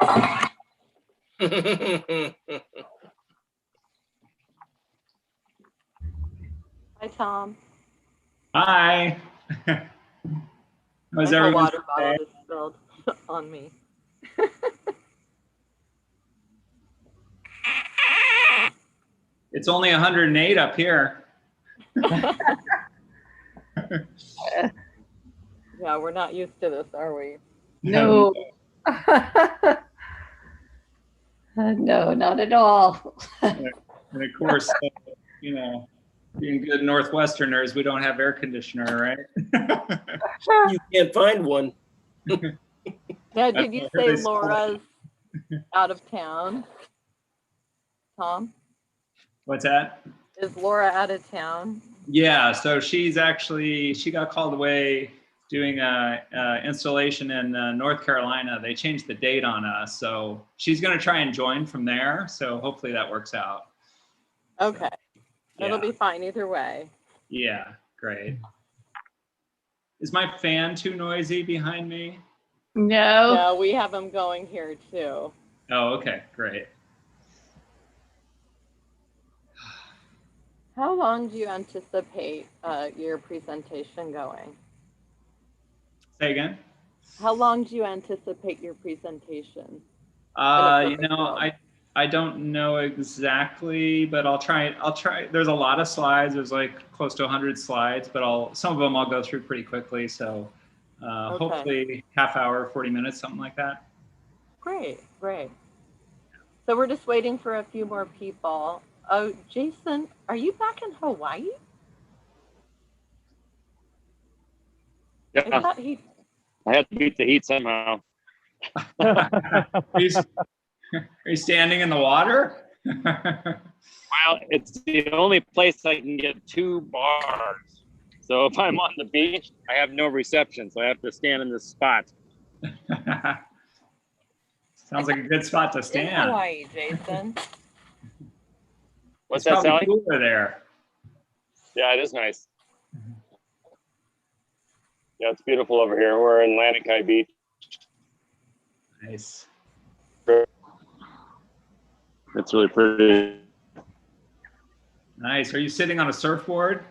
Hi, Tom. Hi. How's My whole everyone water bottle today? just spilled on me. It's only 108 up here. Yeah, we're not used to this, are we? No. No, not at all. And of course, you know, being good Northwesterners, we don't have air conditioner, right? You can't find one. Yeah, did you say Laura's out of town? Tom? What's that? Is Laura out of town? Yeah, so she got called away doing a installation in North Carolina. They changed the date on us, so she's going to try and join from there. So hopefully that works out. Okay. So, It'll yeah. be fine either way. Yeah, great. Is my fan too noisy behind me? No. No, we have them going here too. Oh, okay, great. How long do you anticipate your presentation going? Say again? How long do you anticipate your presentation? You know, I don't know exactly, but I'll try. There's a lot of slides. There's like close to 100 slides, but some of them I'll go through pretty quickly. So Okay. hopefully half hour, 40 minutes, something like that. Great, great. So we're just waiting for a few more people. Oh, Jason, are you back in Hawaii? I Yeah, thought I had to beat the heat somehow. Are you standing in the water? Well, it's the only place I can get 2 bars. So if I'm on the beach, I have no reception, so I have to stand in this spot. Sounds like a good spot to in stand. Hawaii, Jason. What's It's that, probably Sally? cooler there. Yeah, it is nice. Yeah, it's beautiful over here. We're in Lanikai Beach. Nice. It's really pretty. Nice. Are you sitting on a surfboard?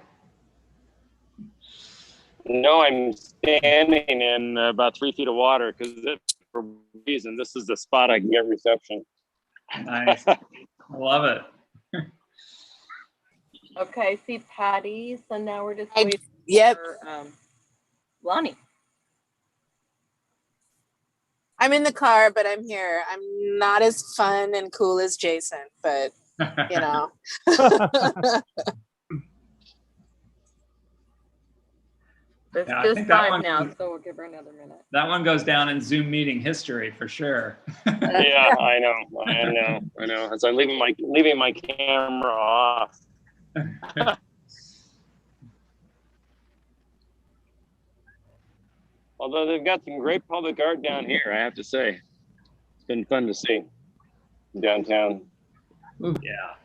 No, I'm standing in about 3 feet of water because for a reason, this is the spot I can get reception. Nice. I love it. Okay, see Patty. So now we're just I- waiting Yep, for Lonnie. I'm in the car, but I'm here. I'm not as fun and cool as Jason, but you know. It's Yeah, I just think that 5 one- now, so we'll give her another minute. That one goes down in Zoom meeting history for sure. Yeah, I know. So I'm leaving my camera off. Although they've got some great public art down here, I have to say. It's been fun to see downtown. Yeah.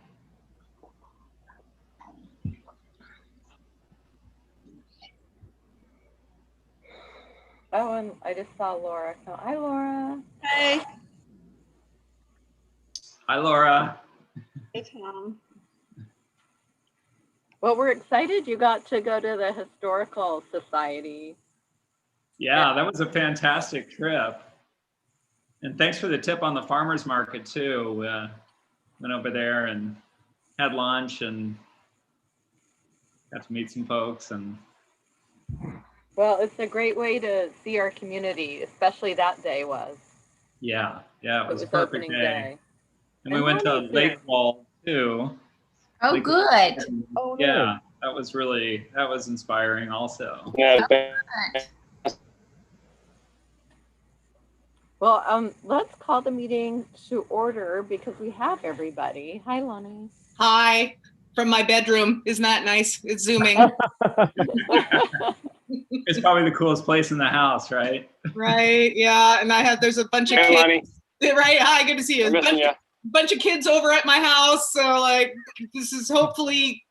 Oh, and I just saw Laura. Oh, hi, Laura. Hey. Hi, Laura. Hey, Tom. Well, we're excited you got to go to the Historical Society. Yeah, that was a fantastic trip. And thanks for the tip on the farmer's market too. Went over there and had lunch and got to meet some folks. And Well, it's a great way to see our community, especially that day was. yeah, it was a perfect opening day. And we And went to Lonnie's Lake there. Wall too. Oh, Lake- good. Oh, Yeah, that was inspiring also. Yeah, Well, let's call the meeting to order because we have everybody. Hi, Lonnie. Hi, from my bedroom. Isn't that nice? It's zooming, It's probably the coolest place in the house, right? right? Yeah, and there's a bunch of hey, kids. Lonnie, Right, hi, good to see you. I'm missing you. Bunch of kids over at my house, so like this is hopefully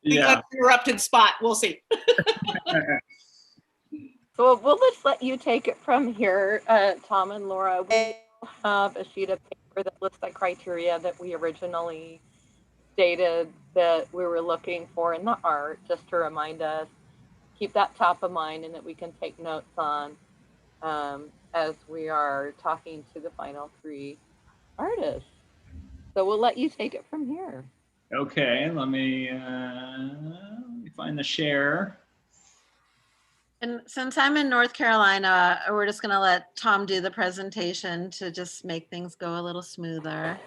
the Yeah. uninterrupted spot. We'll see. So we'll just let you take it from here, Tom and Laura. We have a sheet of paper that lists the criteria that we originally stated that we were looking for in the art, just to remind us, keep that top of mind, and that we can take notes on as we are talking to the final 3 artists. So we'll let you take it from here. Okay, let me find the share. And since I'm in North Carolina, we're just going to let Tom do the presentation to just make things go a little smoother.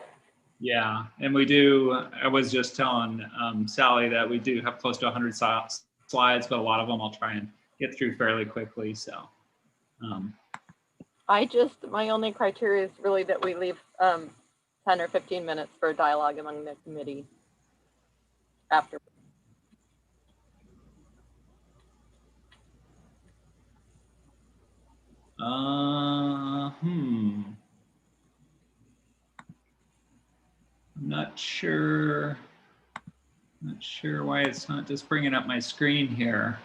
Yeah, and we do, I was just telling Sally that we do have close to 100 slides, but a lot of them I'll try and get through fairly quickly, so. My only criteria is really that we leave 10 or 15 minutes for dialogue among the committee after. I'm not sure why it's not just bringing up my screen here.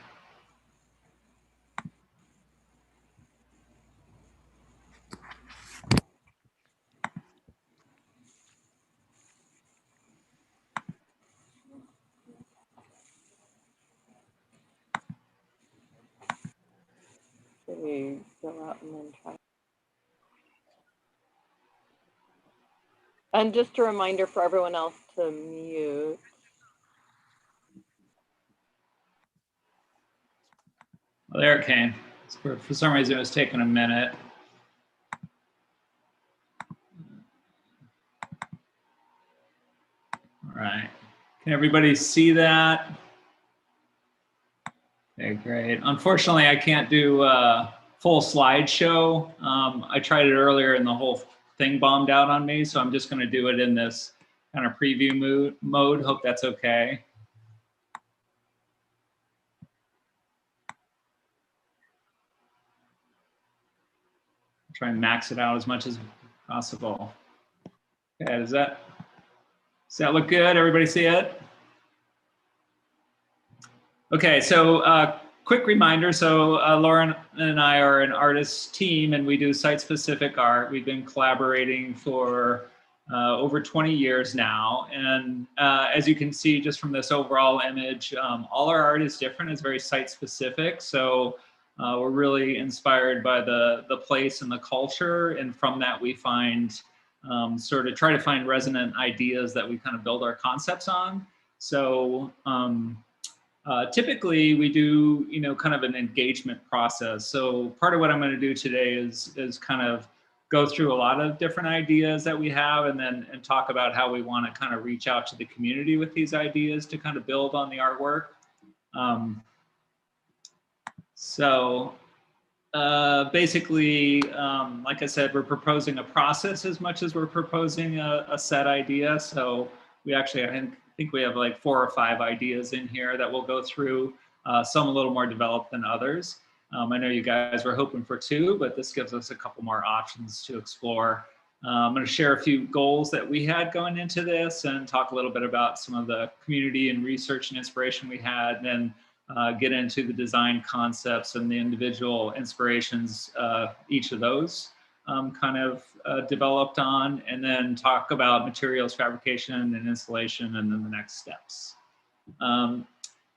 Should we go out and then try? And just a reminder for everyone else to mute. Well, there it came. For some reason, it was taking a minute. All right. Can everybody see that? Okay, great. Unfortunately, I can't do a full slideshow. I tried it earlier and the whole thing bombed out on me, so I'm just going to do it in this kind of preview mode. Hope that's okay. Try and max it out as much as possible. Okay, does that look good? Everybody see it? Okay, so quick reminder. So Lauren and I are an artist team, and we do site-specific art. We've been collaborating for over 20 years now. And as you can see just from this overall image, all our art is different. It's very site-specific. So we're really inspired by the place and the culture. And from that, we find sort of try to find resonant ideas that we kind of build our concepts on. So typically we do, kind of an engagement process. So part of what I'm going to do today is kind of go through a lot of different ideas that we have and talk about how we want to kind of reach out to the community with these ideas to kind of build on the artwork. Basically, like I said, we're proposing a process as much as we're proposing a set idea. So we actually, I think we have like 4 or 5 ideas in here that we'll go through, some a little more developed than others. I know you guys were hoping for 2, but this gives us a couple more options to explore. I'm going to share a few goals that we had going into this and talk a little bit about some of the community and research and inspiration we had, and then get into the design concepts and the individual inspirations each of those kind of developed on, and then talk about materials fabrication and installation and then the next steps.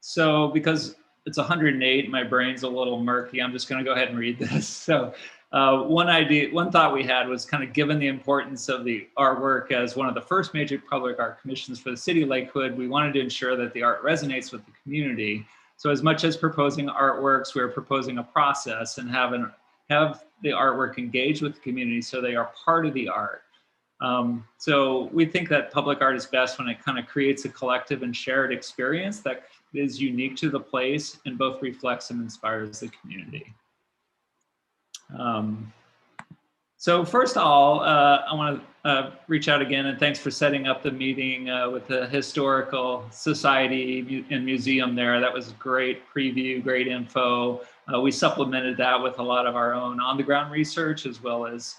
So because it's 108, my brain's a little murky, I'm just going to go ahead and read this. So one thought we had was kind of given the importance of the artwork as one of the first major public art commissions for the city of Lakewood, we wanted to ensure that the art resonates with the community. So as much as proposing artworks, we're proposing a process and have the artwork engage with the community so they are part of the art. So we think that public art is best when it kind of creates a collective and shared experience that is unique to the place and both reflects and inspires the community. So first of all, I want to reach out again and thanks for setting up the meeting with the Historical Society and Museum there. That was great preview, great info. We supplemented that with a lot of our own on-the-ground research, as well as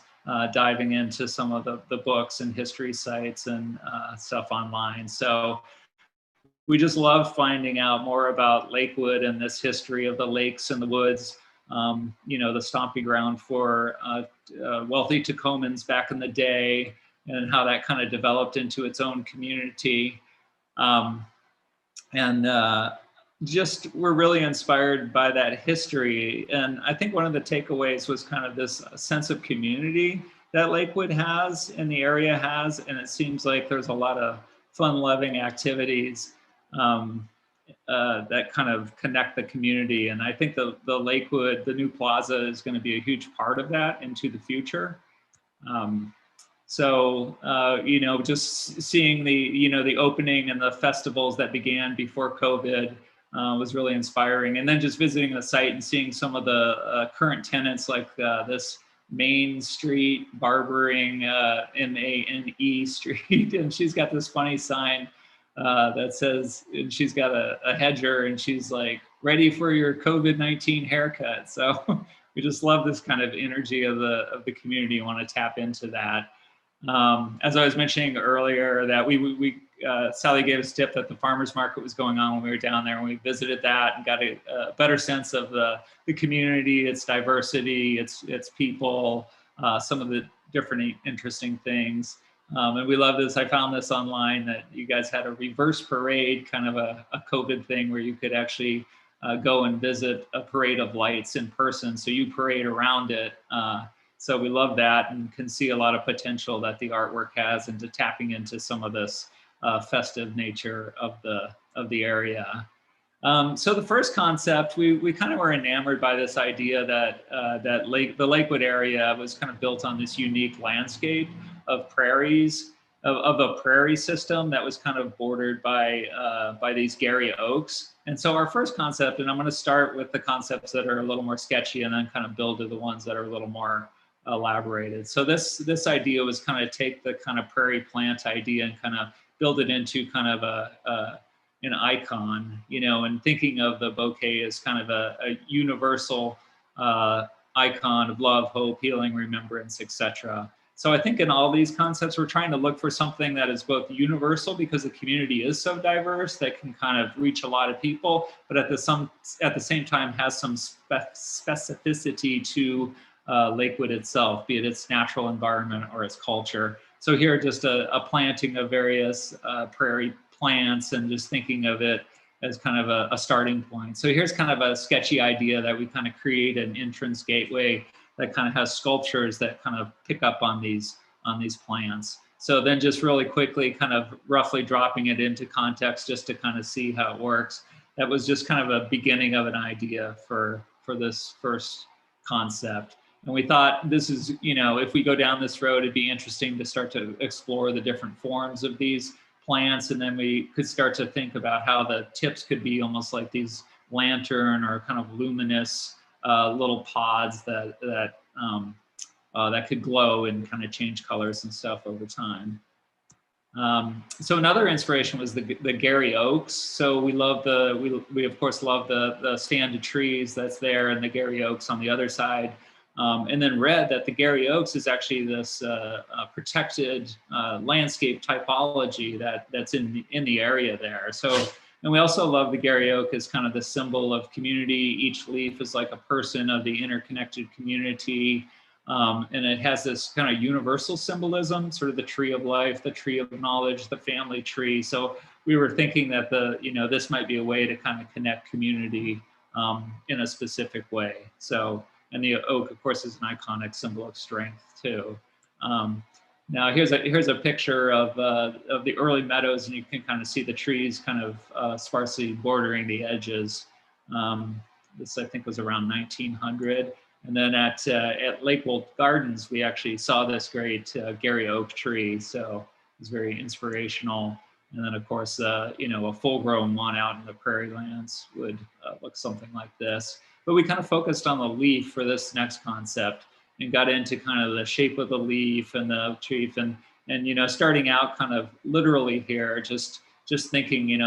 diving into some of the books and history sites and stuff online. So we just love finding out more about Lakewood and this history of the lakes and the woods. the stomping ground for wealthy Tacomans back in the day, and how that kind of developed into its own community. And just we're really inspired by that history. And I think one of the takeaways was kind of this sense of community that Lakewood has and the area has. And it seems like there's a lot of fun-loving activities that kind of connect the community. And I think the Lakewood, the new plaza, is going to be a huge part of that into the future. Just seeing the opening and the festivals that began before COVID was really inspiring. And then just visiting the site and seeing some of the current tenants, like this Main Street Barbering, MANE Street. And she's got this funny sign that says, and she's got a hedger, and she's like, ready for your COVID-19 haircut. So we just love this kind of energy of the community. Want to tap into that. As I was mentioning earlier, that Sally gave us a tip that the farmers market was going on when we were down there, and we visited that and got a better sense of the community, its diversity, its people, some of the different interesting things. And we love this. I found this online, that you guys had a reverse parade, kind of a COVID thing, where you could actually go and visit a parade of lights in person. So you parade around it. So we love that, and can see a lot of potential that the artwork has into tapping into some of this festive nature of the area. So the first concept, we kind of were enamored by this idea that the Lakewood area was kind of built on this unique landscape of prairies, of a prairie system that was kind of bordered by these Gary oaks. And so our first concept, and I'm going to start with the concepts that are a little more sketchy, and then kind of build to the ones that are a little more elaborated. So this idea was kind of take the kind of prairie plant idea and kind of build it into kind of an icon, and thinking of the bouquet as kind of a universal icon of love, hope, healing, remembrance, etc. So I think in all these concepts, we're trying to look for something that is both universal, because the community is so diverse, that can kind of reach a lot of people, but at the same time has some specificity to Lakewood itself, be it its natural environment or its culture. So here, just a planting of various prairie plants, and just thinking of it as kind of a starting point. So here's kind of a sketchy idea that we kind of create an entrance gateway that kind of has sculptures that kind of pick up on these plants. So then just really quickly, kind of roughly dropping it into context just to kind of see how it works. That was just kind of a beginning of an idea for this first concept. And we thought this is, if we go down this road, it'd be interesting to start to explore the different forms of these plants. And then we could start to think about how the tips could be almost like these lantern or kind of luminous little pods that could glow and kind of change colors and stuff over time. So another inspiration was the Gary oaks. So we love we of course love the stand of trees that's there, and the Gary oaks on the other side. And then read that the Gary oaks is actually this protected landscape typology that's in the area there. So, and we also love the Gary oak as kind of the symbol of community. Each leaf is like a person of the interconnected community. And it has this kind of universal symbolism, sort of the tree of life, the tree of knowledge, the family tree. So we were thinking that this might be a way to kind of connect community in a specific way. So, and the oak, of course, is an iconic symbol of strength too. Now here's a picture of the early meadows, and you can kind of see the trees kind of sparsely bordering the edges. This I think was around 1900. And then at Lakewold Gardens, we actually saw this great Gary oak tree. So it was very inspirational. And then of course, a full-grown one out in the prairie lands would look something like this. But we kind of focused on the leaf for this next concept, and got into kind of the shape of the leaf and the tree, and starting out kind of literally here, just thinking,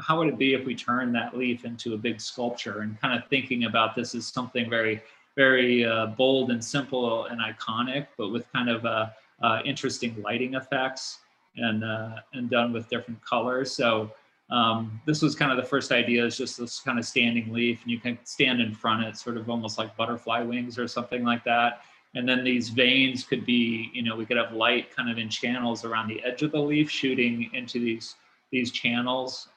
how would it be if we turned that leaf into a big sculpture, and kind of thinking about this as something very, very bold and simple and iconic, but with kind of interesting lighting effects and done with different colors. So This was kind of the first idea, is just this kind of standing leaf, and you can stand in front of it, sort of almost like butterfly wings or something like that. And then these veins could be, we could have light kind of in channels around the edge of the leaf shooting into these channels.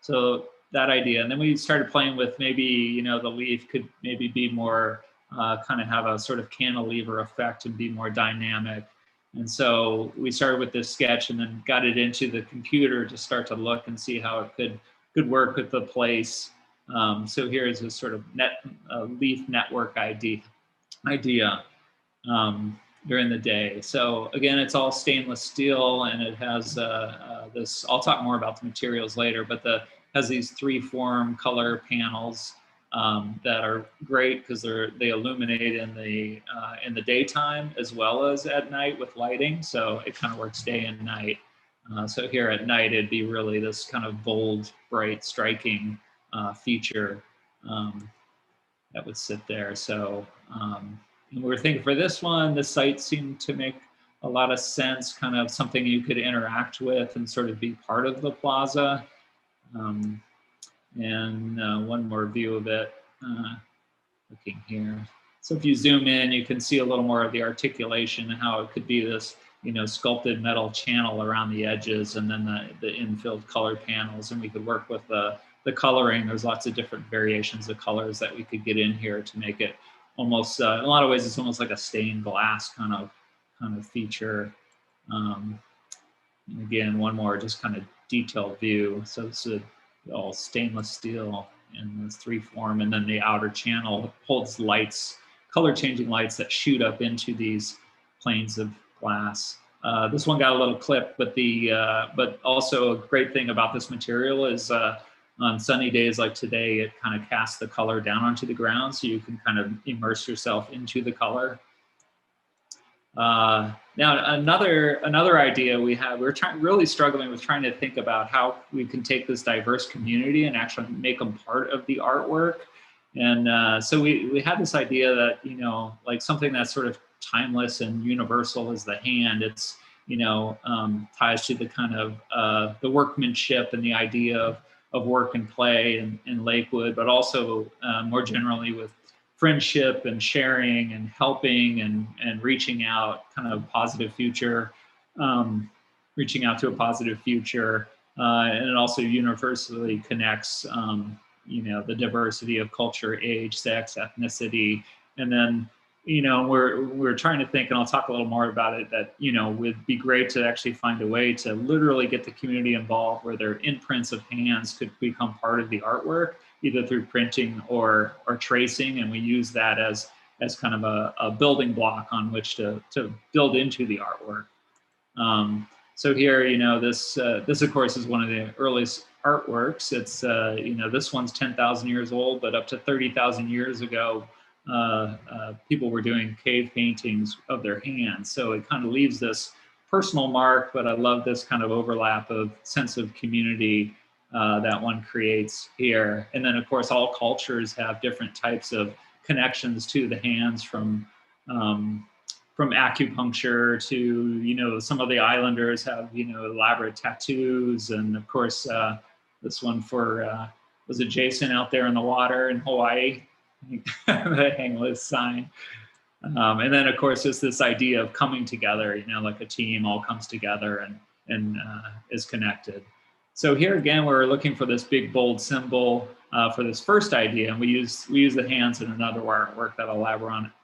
So that idea. And then we started playing with maybe, the leaf could maybe be more, kind of have a sort of cantilever effect and be more dynamic. And so we started with this sketch and then got it into the computer to start to look and see how it could work with the place. So here is a sort of leaf network idea during the day. So again, it's all stainless steel, and it has this, I'll talk more about the materials later, but has these 3-form color panels that are great because they illuminate in the daytime as well as at night with lighting. So it kind of works day and night. So here at night, it'd be really this kind of bold, bright, striking feature that would sit there. So and we were thinking for this one, the site seemed to make a lot of sense, kind of something you could interact with and sort of be part of the plaza. And one more view of it, looking here. So if you zoom in, you can see a little more of the articulation, how it could be this, sculpted metal channel around the edges, and then the infilled color panels. And we could work with the coloring. There's lots of different variations of colors that we could get in here to make it almost, in a lot of ways, it's almost like a stained glass kind of feature. And again, one more just kind of detailed view. So this is all stainless steel in this 3-form, and then the outer channel holds lights, color changing lights that shoot up into these planes of glass. This one got a little clip, but also a great thing about this material is on sunny days like today, it kind of casts the color down onto the ground, so you can kind of immerse yourself into the color. Now, another idea we have, we're really struggling with trying to think about how we can take this diverse community and actually make them part of the artwork. And so we had this idea that, like something that's sort of timeless and universal as the hand. It's, ties to the kind of the workmanship and the idea of work and play in Lakewood, but also more generally with friendship and sharing and helping and reaching out, kind of positive future, reaching out to a positive future. And it also universally connects, the diversity of culture, age, sex, ethnicity. And then, we're trying to think, and I'll talk a little more about it, that, would be great to actually find a way to literally get the community involved where their imprints of hands could become part of the artwork, either through printing or tracing. And we use that as kind of a building block on which to build into the artwork. So here, this of course is one of the earliest artworks. It's, this one's 10,000 years old, but up to 30,000 years ago, people were doing cave paintings of their hands. So it kind of leaves this personal mark, but I love this kind of overlap of sense of community that one creates here. And then of course, all cultures have different types of connections to the hands, from acupuncture to, some of the islanders have, elaborate tattoos. And of course, this one was it Jason out there in the water in Hawaii? The hangless sign. And then of course, there's this idea of coming together, like a team all comes together and is connected. So here again, we're looking for this big, bold symbol for this first idea. And we use the hands in another artwork that I'll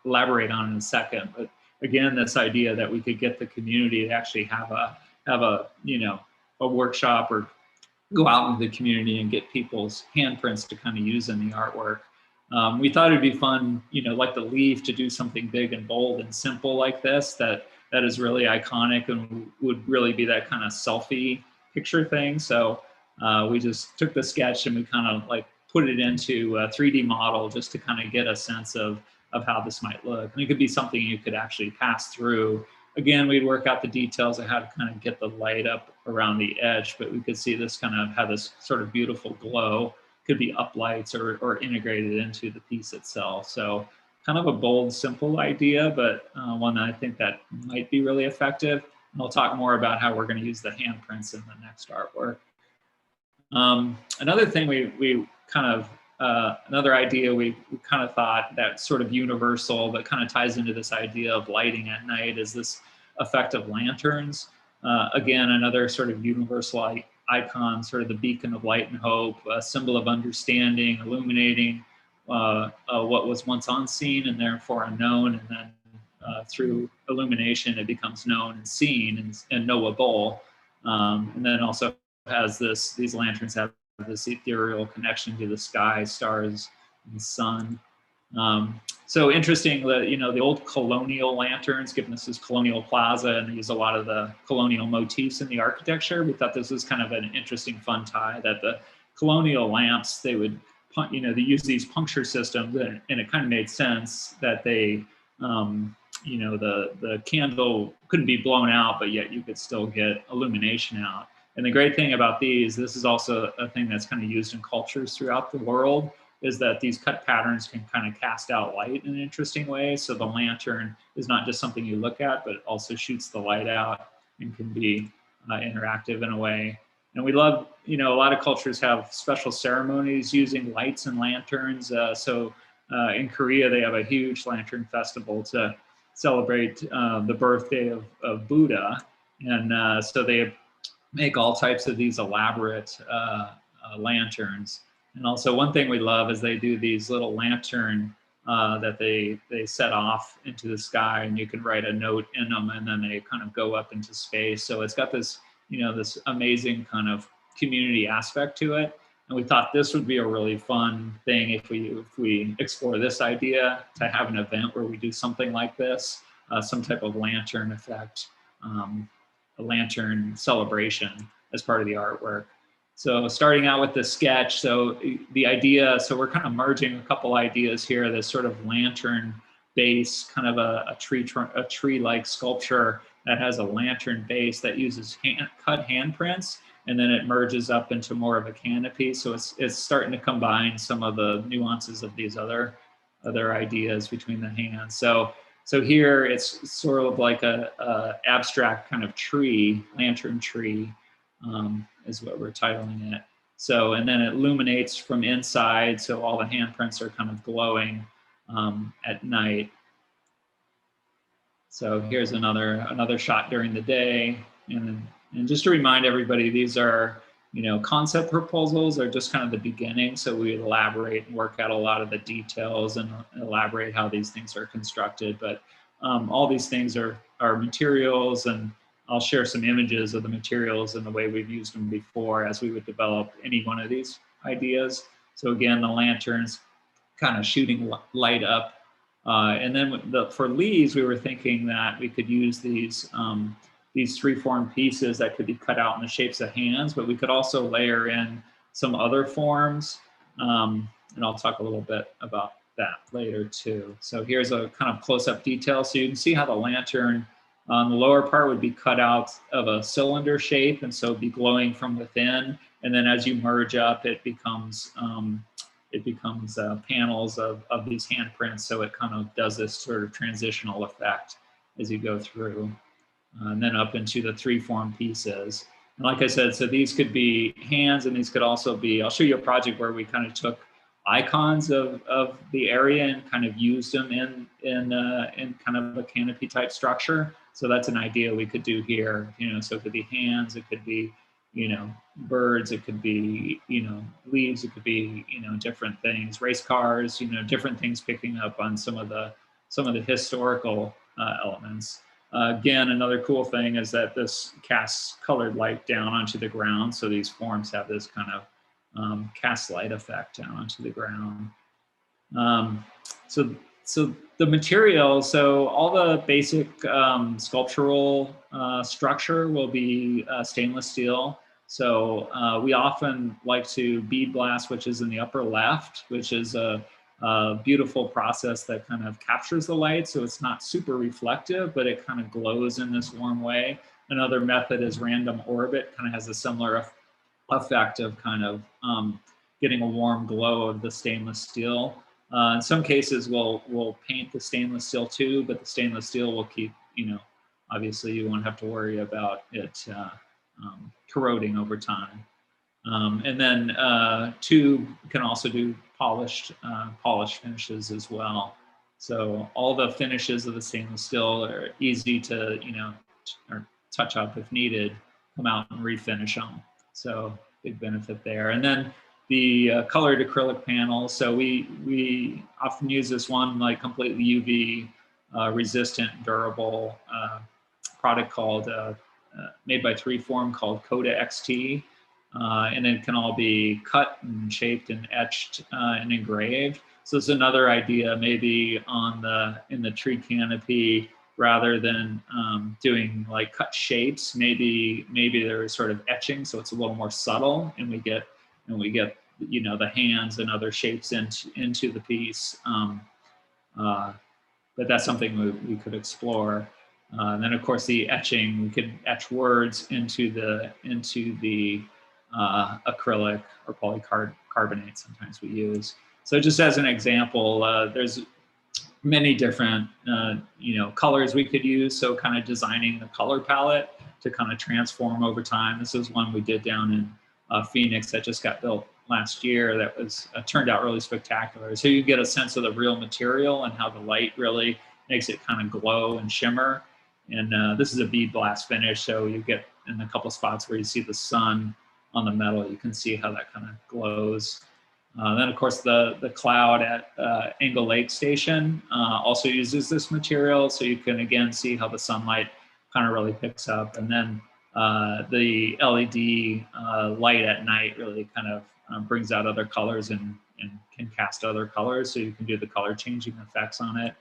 elaborate on in a second. But again, this idea that we could get the community to actually have a workshop or go out into the community and get people's handprints to kind of use in the artwork. We thought it'd be fun, like the leaf, to do something big and bold and simple like this, that is really iconic and would really be that kind of selfie picture thing. So we just took the sketch and we kind of like put it into a 3D model just to kind of get a sense of how this might look. And it could be something you could actually pass through. Again, we'd work out the details of how to kind of get the light up around the edge, but we could see this kind of have this sort of beautiful glow. Could be uplights or integrated into the piece itself. So kind of a bold, simple idea, but one that I think that might be really effective. And I'll talk more about how we're going to use the handprints in the next artwork. Another thing we kind of, another idea we kind of thought that's sort of universal, but kind of ties into this idea of lighting at night is this effect of lanterns. Again, another sort of universal icon, sort of the beacon of light and hope, a symbol of understanding, illuminating what was once unseen and therefore unknown, and then through illumination it becomes known and seen and knowable. And then also has these lanterns have this ethereal connection to the sky, stars, and the sun. So interesting that, you know, the old colonial lanterns, given this is Colonial Plaza and they use a lot of the colonial motifs in the architecture, we thought this was kind of an interesting fun tie that the colonial lamps, they would, you know, they use these puncture systems, and it kind of made sense that they, you know, the candle couldn't be blown out, but yet you could still get illumination out. And the great thing about these, this is also a thing that's kind of used in cultures throughout the world, is that these cut patterns can kind of cast out light in an interesting way. So the lantern is not just something you look at, but also shoots the light out and can be interactive in a way. And we love, you know, a lot of cultures have special ceremonies using lights and lanterns. In Korea, they have a huge lantern festival to celebrate the birthday of Buddha. And so they make all types of these elaborate lanterns. And also one thing we love is they do these little lantern that they set off into the sky, and you can write a note in them, and then they kind of go up into space. So it's got this, you know, this amazing kind of community aspect to it. And we thought this would be a really fun thing if we explore this idea to have an event where we do something like this, some type of lantern effect, a lantern celebration as part of the artwork. So starting out with the sketch, so the idea, so we're kind of merging a couple ideas here, this sort of lantern base, kind of a tree-like sculpture that has a lantern base that uses cut handprints, and then it merges up into more of a canopy. So it's starting to combine some of the nuances of these other ideas between the hands. So here it's sort of like a abstract kind of tree, lantern tree, is what we're titling it. So, and then it illuminates from inside, so all the handprints are kind of glowing at night. So here's another shot during the day. And just to remind everybody, these are, you know, concept proposals are just kind of the beginning. So we elaborate and work out a lot of the details and elaborate how these things are constructed. But all these things are materials, and I'll share some images of the materials and the way we've used them before as we would develop any one of these ideas. So again, the lanterns kind of shooting light up. And then for leaves, we were thinking that we could use these free-form pieces that could be cut out in the shapes of hands, but we could also layer in some other forms. And I'll talk a little bit about that later too. So here's a kind of close-up detail. So you can see how the lantern on the lower part would be cut out of a cylinder shape, and so be glowing from within. And then as you merge up, it becomes panels of these handprints. So it kind of does this sort of transitional effect as you go through, and then up into the free-form pieces. And like I said, so these could be hands, and these could also be, I'll show you a project where we kind of took icons of the area and kind of used them in kind of a canopy type structure. So that's an idea we could do here, you know, so it could be hands, it could be, you know, birds, it could be, you know, leaves, it could be, you know, different things, race cars, you know, different things picking up on some of the historical elements. Again, another cool thing is that this casts colored light down onto the ground. So these forms have this kind of cast light effect down onto the ground. So the material, so all the basic sculptural structure will be stainless steel. So we often like to bead blast, which is in the upper left, which is a beautiful process that kind of captures the light. So it's not super reflective, but it kind of glows in this warm way. Another method is random orbit, kind of has a similar effect of kind of getting a warm glow of the stainless steel. In some cases, we'll paint the stainless steel too, but the stainless steel will keep, you know, obviously you won't have to worry about it corroding over time. And then tube can also do polished finishes as well. So all the finishes of the stainless steel are easy to, or touch up if needed, come out and refinish them. So big benefit there. And then the colored acrylic panels. So we often use this one like completely UV resistant, durable product called made by 3form called Coda XT. And it can all be cut and shaped and etched and engraved. So it's another idea, maybe in the tree canopy, rather than doing like cut shapes. Maybe there is sort of etching, so it's a little more subtle, and we get the hands and other shapes into the piece. But that's something we could explore. And then of course the etching, we could etch words into the acrylic or polycarbonate sometimes we use. So just as an example, there's many different colors we could use. So kind of designing the color palette to kind of transform over time. This is one we did down in Phoenix that just got built last year that was turned out really spectacular. So you get a sense of the real material and how the light really makes it kind of glow and shimmer. And this is a bead blast finish, so you get in a couple spots where you see the sun on the metal, you can see how that kind of glows. Then of course the cloud at Angle Lake Station also uses this material, so you can again see how the sunlight kind of really picks up. And then the LED light at night really kind of brings out other colors and can cast other colors, so you can do the color changing effects on it.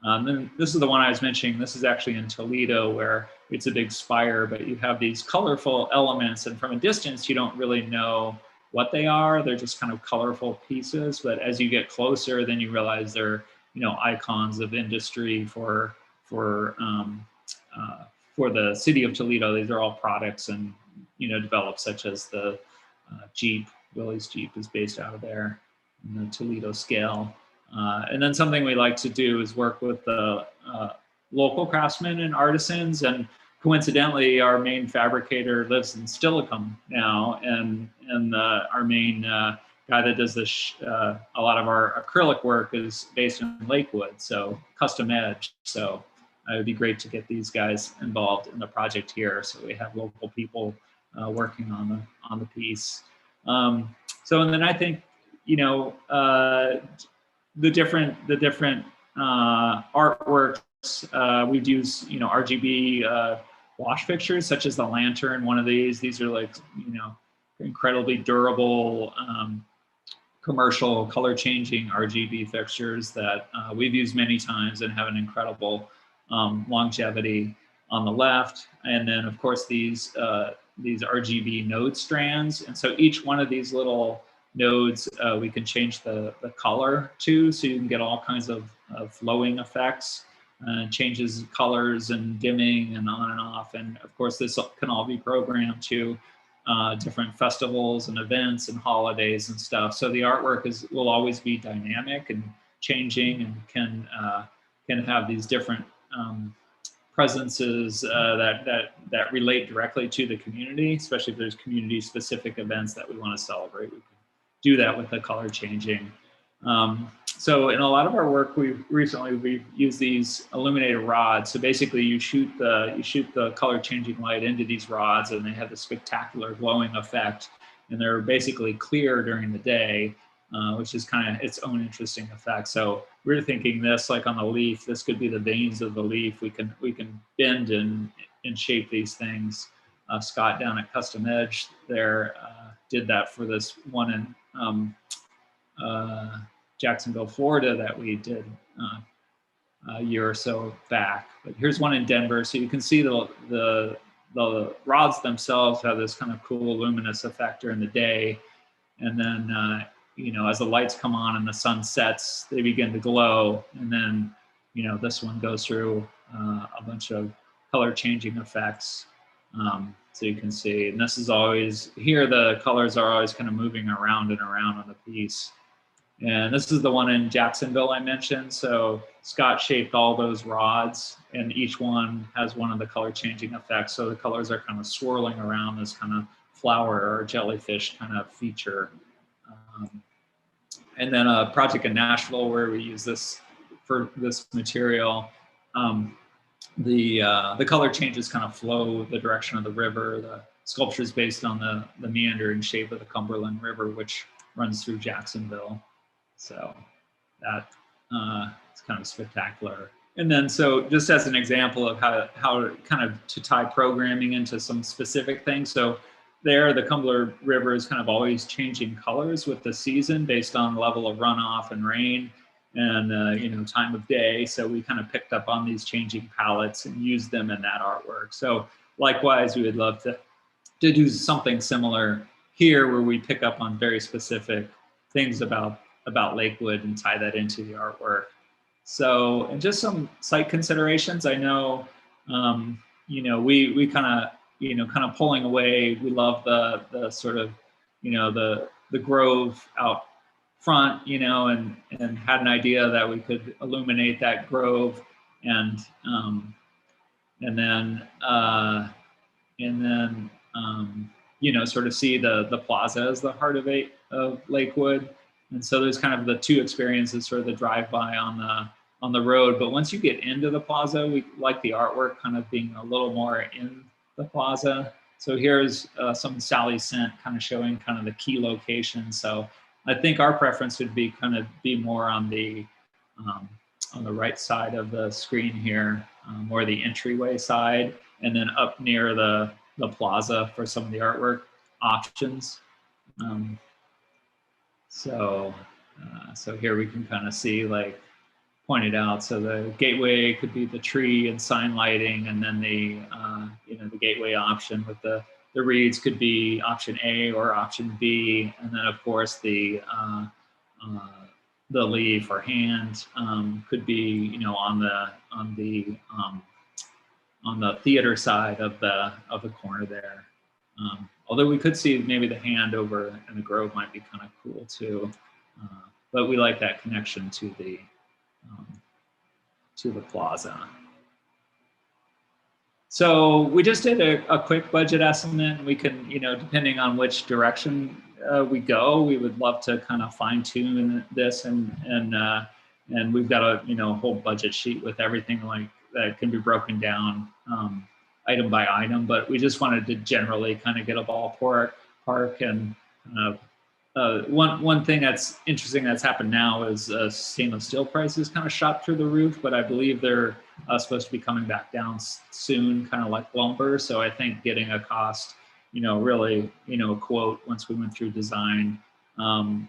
Then this is the one I was mentioning. This is actually in Toledo, where it's a big spire, but you have these colorful elements, and from a distance you don't really know what they are. They're just kind of colorful pieces, but as you get closer, then you realize they're icons of industry for the city of Toledo. These are all products and developed, such as the Jeep. Willys Jeep is based out of there in the Toledo scale. And then something we like to do is work with the local craftsmen and artisans. And coincidentally, our main fabricator lives in Stillicum now, and our main guy that does a lot of our acrylic work is based in Lakewood, so custom edge. So it would be great to get these guys involved in the project here, so we have local people working on the piece. So, and then I think the different artworks, we'd use RGB wash fixtures, such as the lantern. One of these are like incredibly durable commercial color changing RGB fixtures that we've used many times and have an incredible longevity on the left. And then of course these RGB node strands, and so each one of these little nodes we can change the color to, so you can get all kinds of flowing effects, changes colors and dimming and on and off. And of course this can all be programmed to different festivals and events and holidays and stuff. So the artwork will always be dynamic and changing, and can have these different presences that relate directly to the community, especially if there's community specific events that we want to celebrate. We can do that with the color changing. So in a lot of our work, we've used these illuminated rods. So basically you shoot the color changing light into these rods, and they have this spectacular glowing effect, and they're basically clear during the day, which is kind of its own interesting effect. So we're thinking this, like on the leaf, this could be the veins of the leaf. We can bend and shape these things. Scott down at Custom Edge there did that for this one in Jacksonville, Florida, that we did a year or so back. But here's one in Denver, so you can see the rods themselves have this kind of cool luminous effect during the day, and then as the lights come on and the sun sets, they begin to glow, and then this one goes through a bunch of color changing effects. So you can see, and this is always, here the colors are always kind of moving around and around on the piece. And this is the one in Jacksonville I mentioned. So Scott shaped all those rods, and each one has one of the color changing effects. So the colors are kind of swirling around this kind of flower or jellyfish kind of feature. And then a project in Nashville where we use this for this material. The color changes kind of flow the direction of the river. The sculpture is based on the meandering shape of the Cumberland River, which runs through Jacksonville. So that it's kind of spectacular. And then, so just as an example of how kind of to tie programming into some specific things. So there, the Cumberland River is kind of always changing colors with the season based on level of runoff and rain and time of day. So we kind of picked up on these changing palettes and used them in that artwork. So likewise, we would love to do something similar here, where we pick up on very specific things about Lakewood and tie that into the artwork. So, and just some site considerations. I know, we kind of pulling away. We love the sort of, the grove out front, and had an idea that we could illuminate that grove, and then sort of see the plaza as the heart of Lakewood. And so there's kind of the two experiences, sort of the drive-by on the road. But once you get into the plaza, we like the artwork kind of being a little more in the plaza. So here's some Sally sent kind of showing kind of the key locations. So I think our preference would be kind of be more on the right side of the screen here, more the entryway side, and then up near the plaza for some of the artwork options. So here we can kind of see, like pointed out, so the gateway could be the tree and sign lighting, and then the gateway option with the reeds could be option A or option B, and then of course the leaf or hand could be on the theater side of the corner there. Although we could see maybe the hand over in the grove might be kind of cool too, but we like that connection to the plaza. So we just did a quick budget estimate. We can, depending on which direction we go, we would love to kind of fine tune this, and we've got a whole budget sheet with everything like that can be broken down item by item. But we just wanted to generally kind of get a ballpark and one thing that's interesting that's happened now is stainless steel prices kind of shot through the roof, but I believe they're supposed to be coming back down soon, kind of like lumber. So I think getting a cost, really, a quote once we went through design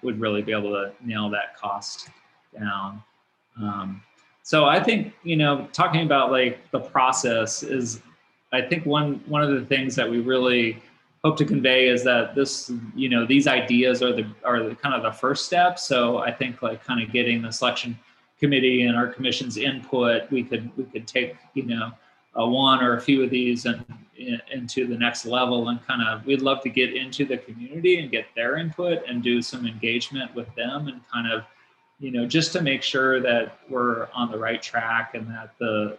would really be able to nail that cost down. So I think, talking about like the process is, I think one of the things that we really hope to convey is that this, these ideas are the kind of the first step. So I think like kind of getting the selection committee and our commission's input, we could take, one or a few of these and into the next level, and kind of, we'd love to get into the community and get their input and do some engagement with them, and kind of, just to make sure that we're on the right track and that the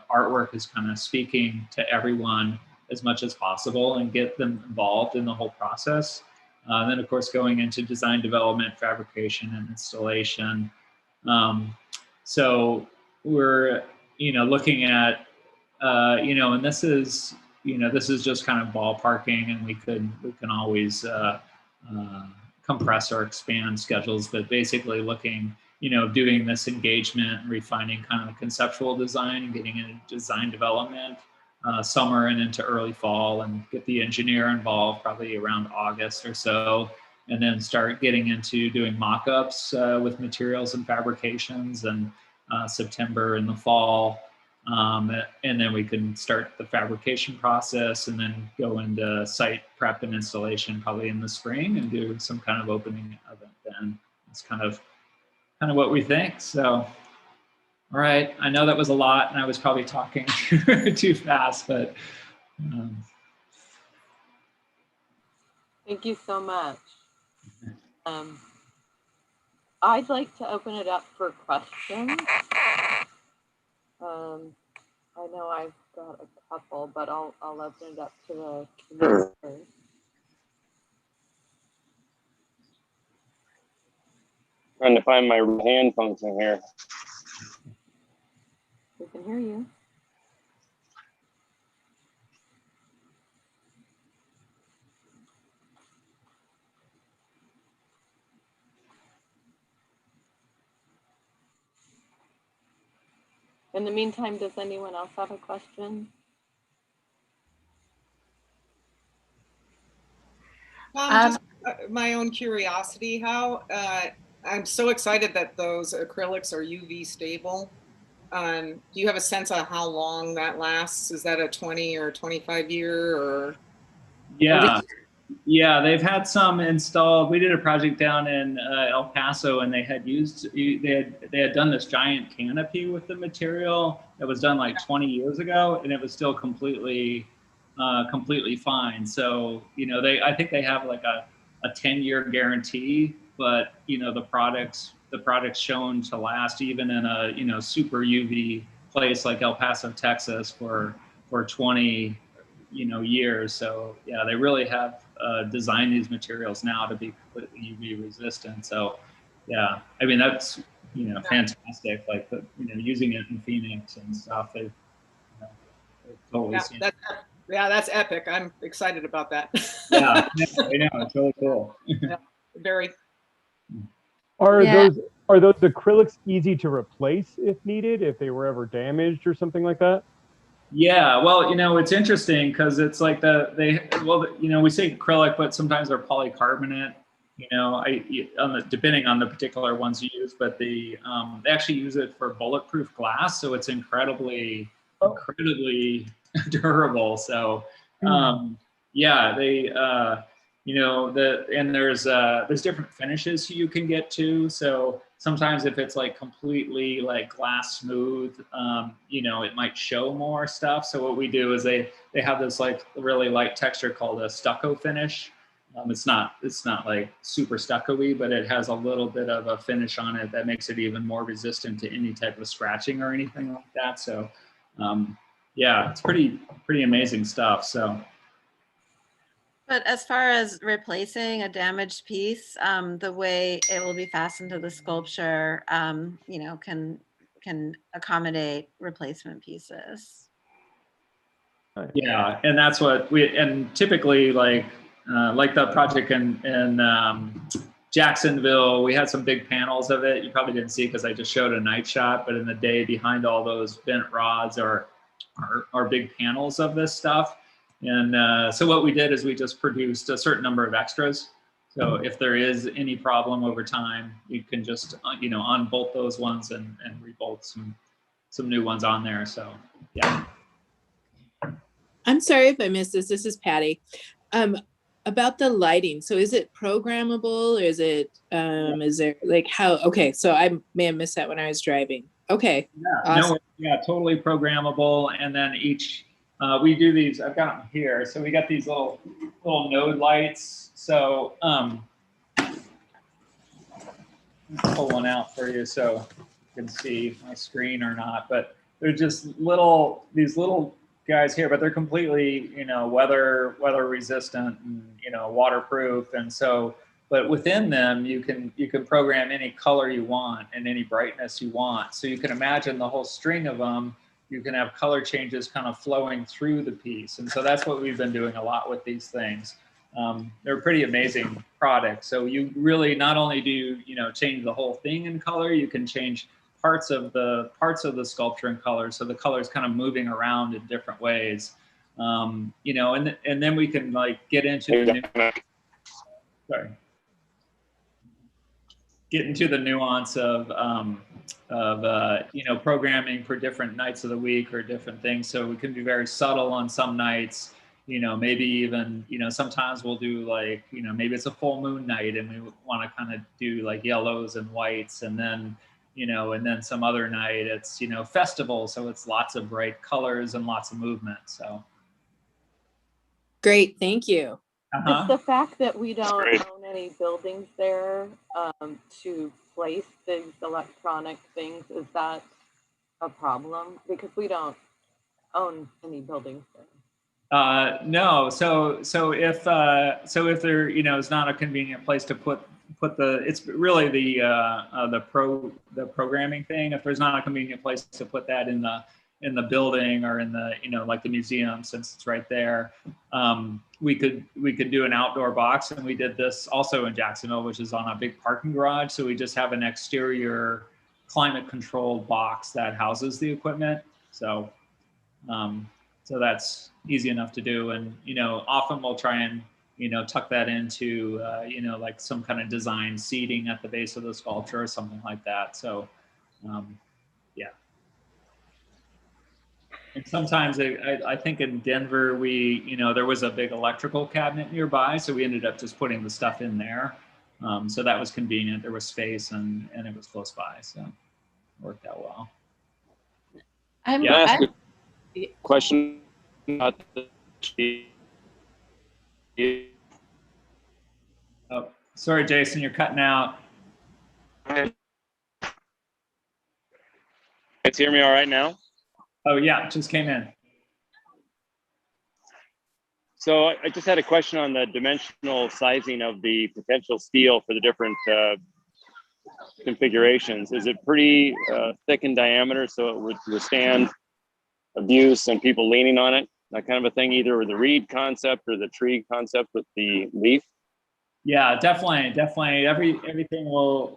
artwork is kind of speaking to everyone as much as possible and get them involved in the whole process. Then of course, going into design development, fabrication, and installation. So we're, looking at, and this is just kind of ballparking, and we can always compress or expand schedules, but basically looking, doing this engagement and refining kind of the conceptual design and getting into design development summer and into early fall, and get the engineer involved probably around August or so, and then start getting into doing mock-ups with materials and fabrications, and September in the fall. And then we can start the fabrication process, and then go into site prep and installation probably in the spring, and do some kind of opening event then. It's kind of what we think. So, all right, I know that was a lot, and I was probably talking too fast, but. Thank you so much. I'd like to open it up for questions. I know I've got a couple, but I'll open it up to the community first. Trying to find my hand function here. We can hear you. In the meantime, does anyone else have a question? Just my own curiosity, how I'm so excited that those acrylics are UV stable. Do you have a sense of how long that lasts? Is that a 20 or 25 year or? Yeah. Yeah, they've had some installed. We did a project down in El Paso, and they had done this giant canopy with the material that was done like 20 years ago, and it was still completely fine. So I think they have like a 10-year guarantee, but the product's shown to last even in a super UV place like El Paso, Texas for 20 years. So yeah, they really have designed these materials now to be completely UV resistant. So yeah, I mean that's fantastic. Like using it in Phoenix and stuff. They've totally seen it. That's epic. I'm excited about that. Yeah, I know. It's really cool. Yeah, very. Are those acrylics easy to replace if needed, if they were ever damaged or something like that? Yeah, well, it's interesting because it's like we say acrylic, but sometimes they're polycarbonate. Depending on the particular ones you use, but they actually use it for bulletproof glass, so it's incredibly durable. So yeah, they and there's different finishes you can get to. So sometimes if it's like completely like glass smooth, it might show more stuff. So what we do is they have this like really light texture called a stucco finish. It's not like super stucco-y, but it has a little bit of a finish on it that makes it even more resistant to any type of scratching or anything like that. So yeah, it's pretty amazing stuff. So. But as far as replacing a damaged piece, the way it will be fastened to the sculpture, can accommodate replacement pieces. Yeah, and that's what typically like the project in Jacksonville, we had some big panels of it. You probably didn't see because I just showed a night shot, but in the day behind all those bent rods are big panels of this stuff. And so what we did is we just produced a certain number of extras. So if there is any problem over time, you can just unbolt those ones and rebolt some new ones on there. So yeah. I'm sorry if I missed this. This is Patty. About the lighting. So is it programmable or is there like how? Okay, so I may have missed that when I was driving. Okay. Yeah, awesome. Totally programmable. And then each we do these. I've got them here. So we got these little node lights. So let's pull one out for you so you can see my screen or not. But they're just these little guys here, but they're completely weather resistant and waterproof. And so, but within them you can program any color you want and any brightness you want. So you can imagine the whole string of them. You can have color changes kind of flowing through the piece. And so that's what we've been doing a lot with these things. They're a pretty amazing products. So you really not only do you change the whole thing in color, you can change parts of the sculpture in color. So the color is kind of moving around in different ways. And then we can like get into the nuance of programming for different nights of the week or different things. So we can be very subtle on some nights, maybe even, sometimes we'll do like, maybe it's a full moon night and we want to kind of do like yellows and whites, and then, and then some other night it's, festival. So it's lots of bright colors and lots of movement. So. Great. Thank you. Is the fact that we don't own any buildings there to place these electronic things, is that a problem? Because we don't own any buildings there. No. So if there, is not a convenient place to put put it's really the programming thing. If there's not a convenient place to put that in the building or in the, like the museum, since it's right there, we could do an outdoor box. And we did this also in Jacksonville, which is on a big parking garage. So we just have an exterior climate controlled box that houses the equipment. So that's easy enough to do. And, often we'll try and, tuck that into, like some kind of design seating at the base of the sculpture or something like that. So, yeah. And sometimes I think in Denver, there was a big electrical cabinet nearby. So we ended up just putting the stuff in there. So that was convenient. There was space and it was close by. So it worked out well. Can I ask a question about Oh, sorry, Jason, you're cutting out. Can you hear me all right now? Oh yeah, just came in. So I just had a question on the dimensional sizing of the potential steel for the different configurations. Is it pretty thick in diameter so it would withstand abuse and people leaning on it? That kind of a thing, either with the reed concept or the tree concept with the leaf? Yeah, definitely. Everything will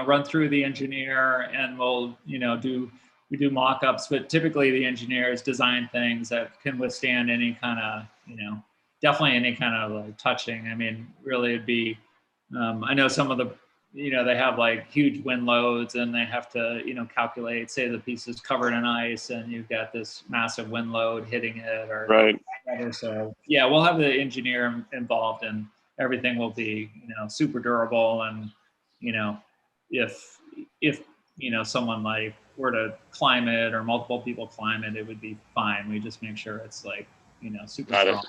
run through the engineer, and we'll we do mock-ups, but typically the engineers design things that can withstand any kind of definitely any kind of like touching. I mean, really, it'd be I know some of the they have like huge wind loads, and they have to calculate, say the piece is covered in ice and you've got this massive wind load hitting it, or right. whatever. So yeah, we'll have the engineer involved, and everything will be super durable. And if someone like were to climb it, or multiple people climb it, it would be fine. We just make sure it's like super Got strong.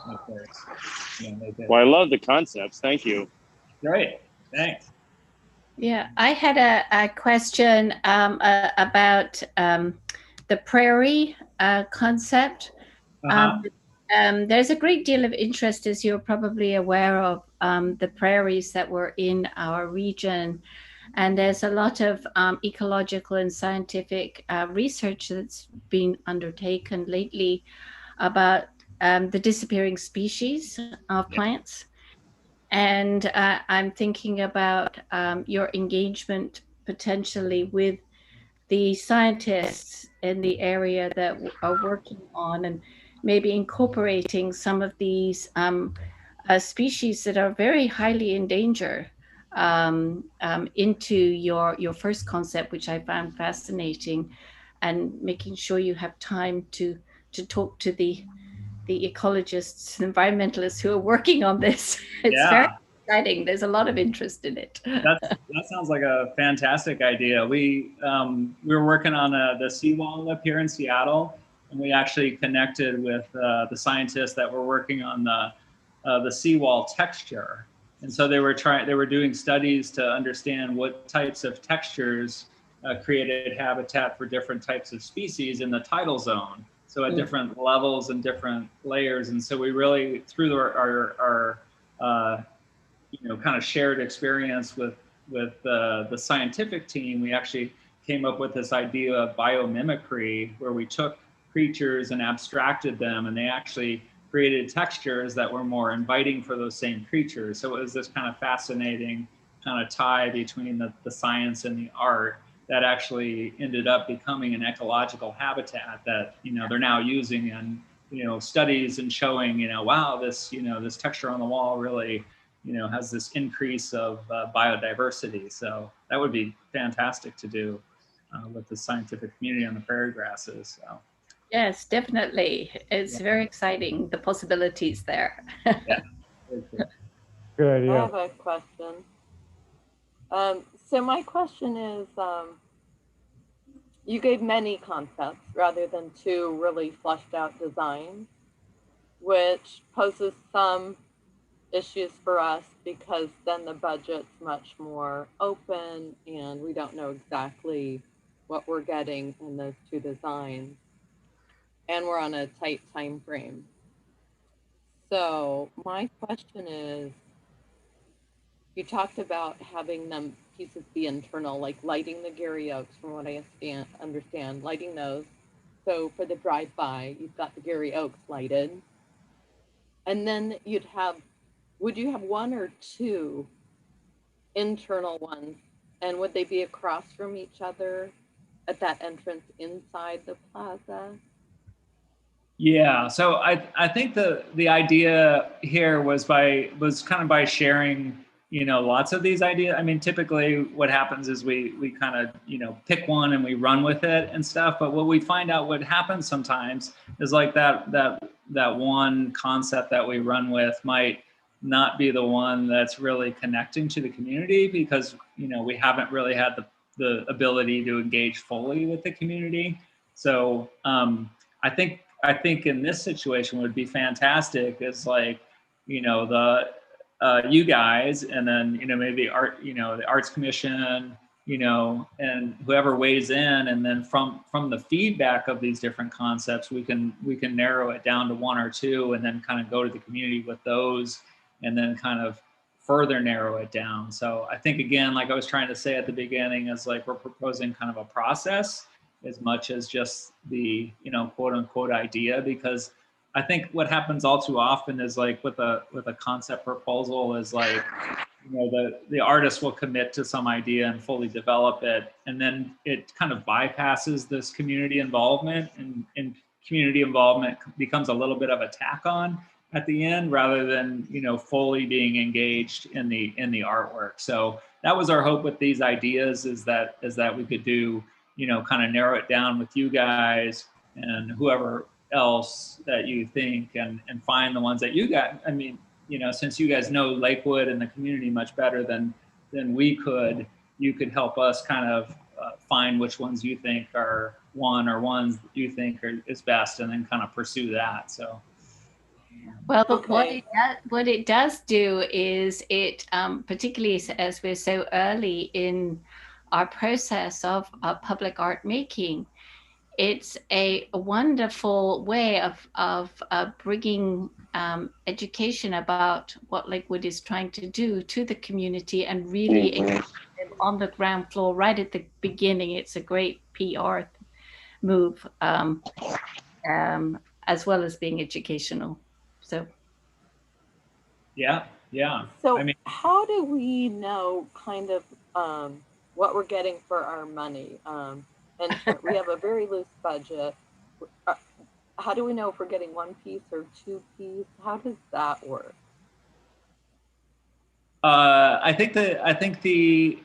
it. Of course. Well, I love the concepts. Thank you. Great, thanks. Yeah, I had a question about the prairie concept. There's a great deal of interest, as you're probably aware of, the prairies that were in our region. And there's a lot of ecological and scientific research that's been undertaken lately about the disappearing species of plants. And I'm thinking about your engagement potentially with the scientists in the area that are working on, and maybe incorporating some of these species that are very highly in danger into your first concept, which I found fascinating, and making sure you have time to talk to the ecologists and environmentalists who are working on this. It's very exciting. There's a lot of interest in it. That sounds like a fantastic idea. We were working on the seawall up here in Seattle, and we actually connected with the scientists that were working on the seawall texture. And so they were doing studies to understand what types of textures created habitat for different types of species in the tidal zone. So at different levels and different layers. And so we really, through our kind of shared experience with the scientific team, we actually came up with this idea of biomimicry, where we took creatures and abstracted them, and they actually created textures that were more inviting for those same creatures. So it was this kind of fascinating kind of tie between the science and the art that actually ended up becoming an ecological habitat that they're now using in studies, and showing wow, this this texture on the wall really has this increase of biodiversity. So that would be fantastic to do with the scientific community on the prairie grasses. So. Yes, definitely. It's very exciting, the possibilities there. Yeah. Good idea. I have a question. So my question is, you gave many concepts rather than two really fleshed out designs, which poses some issues for us, because then the budget's much more open and we don't know exactly what we're getting in those two designs, and we're on a tight time frame. So my question is, you talked about having them pieces be internal, like lighting the Gary Oaks, from what I understand, lighting those. So for the drive-by, you've got the Gary Oaks lighted. And then would you have one or two internal ones? And would they be across from each other at that entrance inside the plaza? Yeah, so I think the idea here was kind of by sharing, lots of these ideas. I mean, typically what happens is we kind of, pick one and we run with it and stuff. But what we find out what happens sometimes is like that one concept that we run with might not be the one that's really connecting to the community, because we haven't really had the ability to engage fully with the community. So I think in this situation would be fantastic is like, the you guys, and then maybe the Arts Commission, and whoever weighs in, and then from the feedback of these different concepts, we can narrow it down to one or two, and then kind of go to the community with those, and then kind of further narrow it down. So I think, again, like I was trying to say at the beginning, is like we're proposing kind of a process as much as just the quote unquote idea, because I think what happens all too often is like with a concept proposal is like the artist will commit to some idea and fully develop it, and then it kind of bypasses this community involvement, and community involvement becomes a little bit of a tack on at the end, rather than fully being engaged in the artwork. So that was our hope with these ideas, is that we could do kind of narrow it down with you guys and whoever else that you think, and find the ones that you got. I mean, since you guys know Lakewood and the community much better than we could, you could help us kind of find which ones you think are ones that you think is best, and then kind of pursue that. So. Well, what it does do is it, particularly as we're so early in our process of public art making, it's a wonderful way of bringing education about what Lakewood is trying to do to the community, and really on the ground floor right at the beginning. It's a great PR move, as well as being educational. So. Yeah. So how do we know kind of what we're getting for our money? And we have a very loose budget. How do we know if we're getting one piece or two piece? How does that work? I think the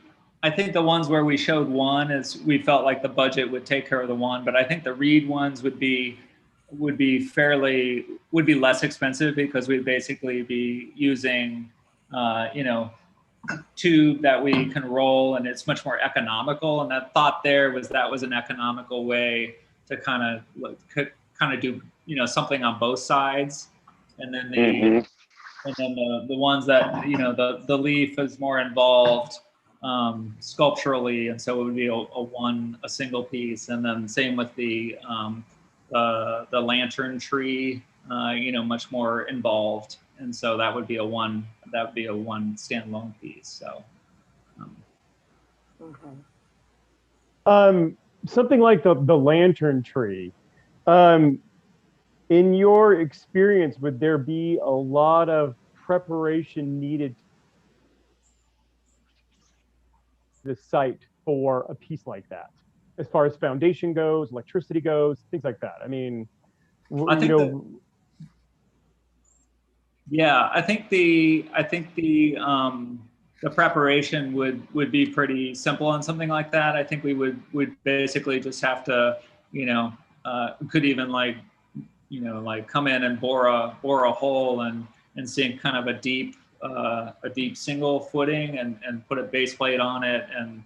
ones where we showed one is we felt like the budget would take care of the one, but I think the reed ones would be less expensive, because we'd basically be using tube that we can roll, and it's much more economical. And that thought there was that was an economical way to kind of do something on both sides, and then the ones that the leaf is more involved sculpturally, and so it would be a single piece. And then same with the lantern tree, much more involved, and so that would be a one standalone piece. So something like the lantern tree, in your experience, would there be a lot of preparation needed to the site for a piece like that, as far as foundation goes, electricity goes, things like that? I mean, I think the preparation would be pretty simple on something like that. I think we would basically just have to, could even like come in and bore a hole and sink kind of a deep single footing, and put a base plate on it, and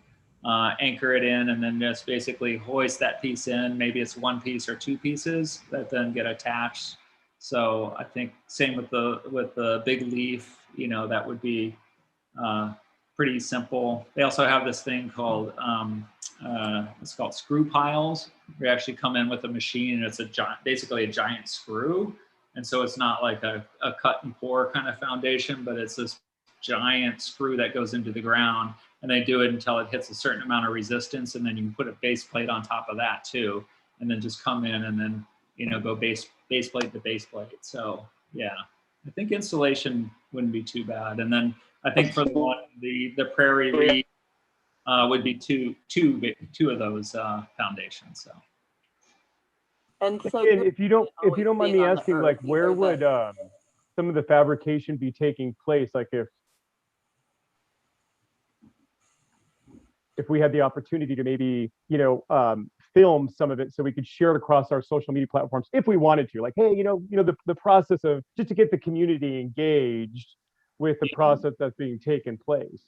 anchor it in, and then just basically hoist that piece in. Maybe it's one piece or two pieces that then get attached. So I think same with the big leaf, that would be pretty simple. They also have this thing called it's called screw piles. We actually come in with a machine, and it's basically a giant screw, and so it's not like a cut and pour kind of foundation, but it's this giant screw that goes into the ground, and they do it until it hits a certain amount of resistance, and then you can put a base plate on top of that too, and then just come in and then go base plate to base plate. So yeah, I think installation wouldn't be too bad. And then I think for the Prairie Reed would be two of those foundations. So. And so, and if you don't mind me asking, like, where would some of the fabrication be taking place? Like, if we had the opportunity to maybe film some of it so we could share it across our social media platforms if we wanted to, like, hey, the process of just to get the community engaged with the process that's being taken place.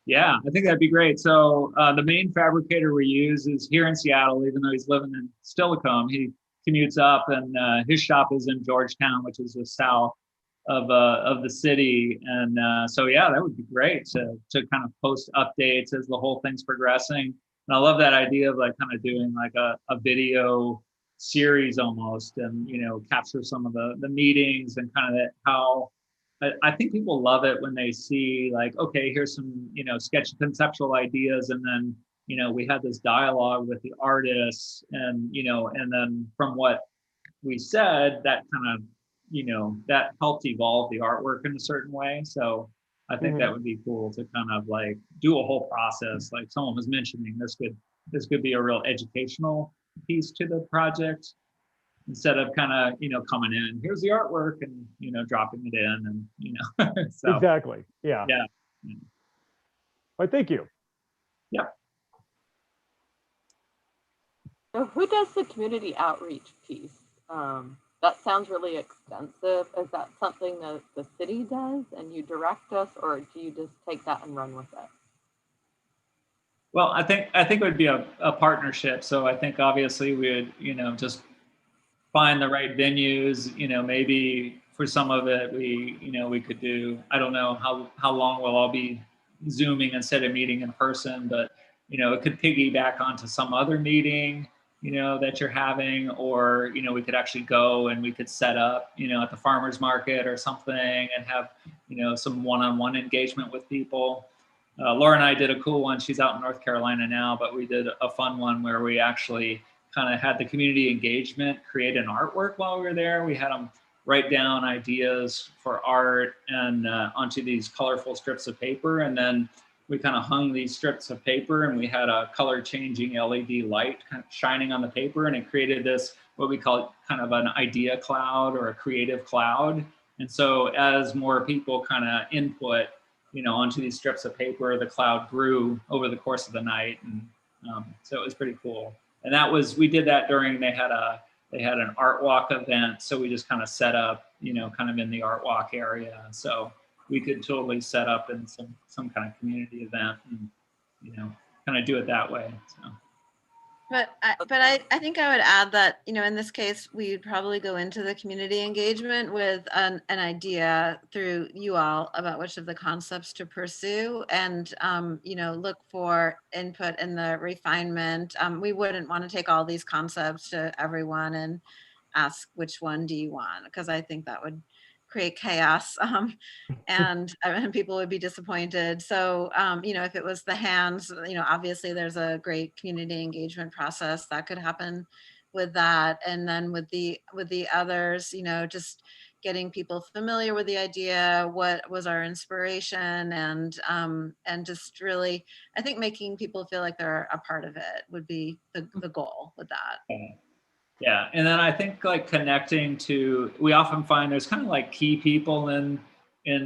Yeah, I think that'd be great. So the main fabricator we use is here in Seattle, even though he's living in Steilacoom. He commutes up, and his shop is in Georgetown, which is just south of the city. And so yeah, that would be great to kind of post updates as the whole thing's progressing. And I love that idea of like kind of doing like a video series almost, and capture some of the meetings and kind of how. I think people love it when they see like, okay, here's some, sketchy conceptual ideas. And then, we had this dialogue with the artists, and then from what we said, that kind of, that helped evolve the artwork in a certain way. So I think that would be cool to kind of like do a whole process. Like someone was mentioning, this could be a real educational piece to the project, instead of kind of coming in, here's the artwork, and dropping it in, and so exactly, yeah. Well, thank you. Yeah. So who does the community outreach piece? That sounds really extensive. Is that something that the city does and you direct us, or do you just take that and run with it? Well, I think it would be a partnership. So I think obviously we would just find the right venues. Maybe for some of it we could do, I don't know how long we'll all be Zooming instead of meeting in person, but it could piggyback onto some other meeting that you're having, or we could actually go and we could set up at the farmers market or something and have some one-on-one engagement with people. Laura and I did a cool one. She's out in North Carolina now, but we did a fun one where we actually kind of had the community engagement create an artwork while we were there. We had them write down ideas for art and onto these colorful strips of paper, and then we kind of hung these strips of paper, and we had a color changing LED light kind of shining on the paper, and it created this, what we call kind of an idea cloud or a creative cloud. And so as more people kind of input onto these strips of paper, the cloud grew over the course of the night. And so it was pretty cool. And we did that during, they had an art walk event. So we just kind of set up, kind of in the art walk area. So we could totally set up in some kind of community event and, kind of do it that way. So. But I think I would add that, in this case, we'd probably go into the community engagement with an idea through you all about which of the concepts to pursue, and, look for input in the refinement. We wouldn't want to take all these concepts to everyone and ask which one do you want, because I think that would create chaos. And people would be disappointed. So, if it was the hands, obviously there's a great community engagement process that could happen with that. And then with the others, just getting people familiar with the idea, what was our inspiration, and just really, I think making people feel like they're a part of it would be the goal with that. Yeah, and then I think like connecting to, we often find there's kind of like key people in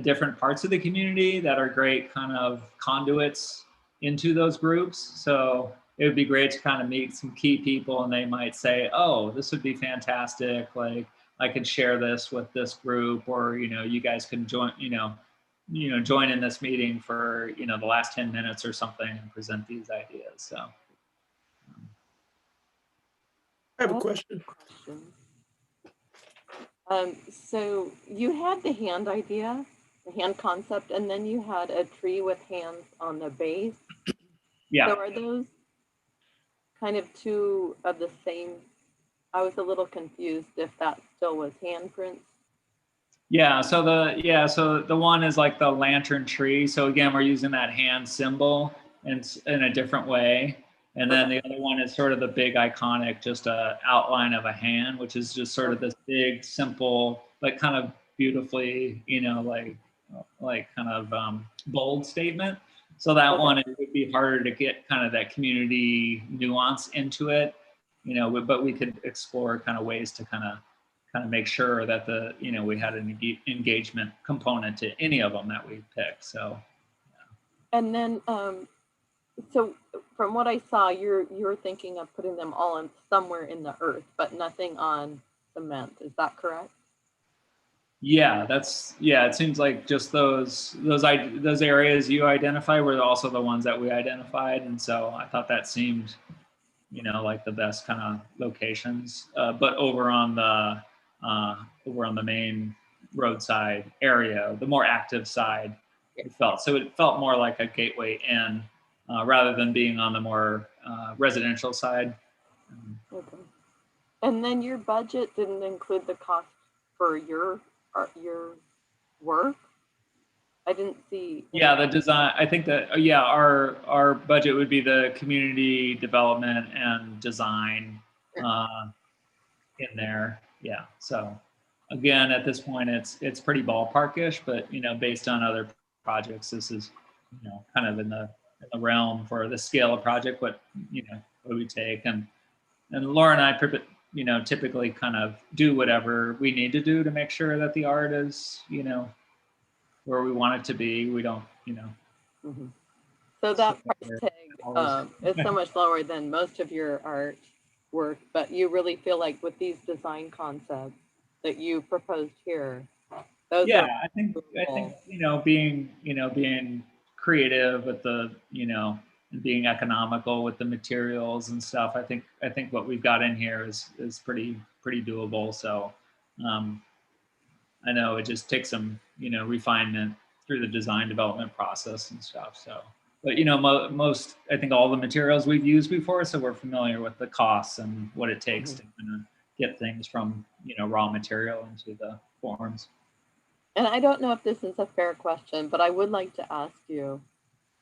different parts of the community that are great kind of conduits into those groups. So it would be great to kind of meet some key people, and they might say, oh, this would be fantastic. Like I could share this with this group, or, you guys can join, join in this meeting for, the last 10 minutes or something and present these ideas. So. I have a question. So you had the hand idea, the hand concept, and then you had a tree with hands on the base. Yeah. So are those kind of two of the same? I was a little confused if that still was handprints. Yeah, so the one is like the lantern tree. So again, we're using that hand symbol in a different way. And then the other one is sort of the big iconic, just a outline of a hand, which is just sort of this big, simple, like kind of beautifully, like kind of bold statement. So that one, it would be harder to get kind of that community nuance into it, but we could explore kind of ways to kind of make sure that we had an engagement component to any of them that we picked. So, And then, so from what I saw, you're thinking of putting them all in somewhere in the earth, but nothing on cement. Is that correct? yeah, it seems like just those areas you identify were also the ones that we identified, and so I thought that seemed like the best kind of locations. But over on the main roadside area, the more active side, it felt more like a gateway in, rather than being on the more residential side. Okay. And then your budget didn't include the cost for your work. I didn't see. Yeah, the design. I think that our budget would be the community development and design in there. Yeah. So again, at this point, it's pretty ballparkish, but based on other projects, this is kind of in the realm for the scale of project. What we take, and Laura and I, typically kind of do whatever we need to do to make sure that the art is where we want it to be. We don't Mm-hmm. So that price tag is so much lower than most of your art work, but you really feel like with these design concepts that you proposed here, those are I think being creative with the and being economical with the materials and stuff. I think what we've got in here is pretty doable. So I know it just takes some refinement through the design development process and stuff. So, but most I think all the materials we've used before, so we're familiar with the costs and what it takes to kind of get things from raw material into the forms. And I don't know if this is a fair question, but I would like to ask you,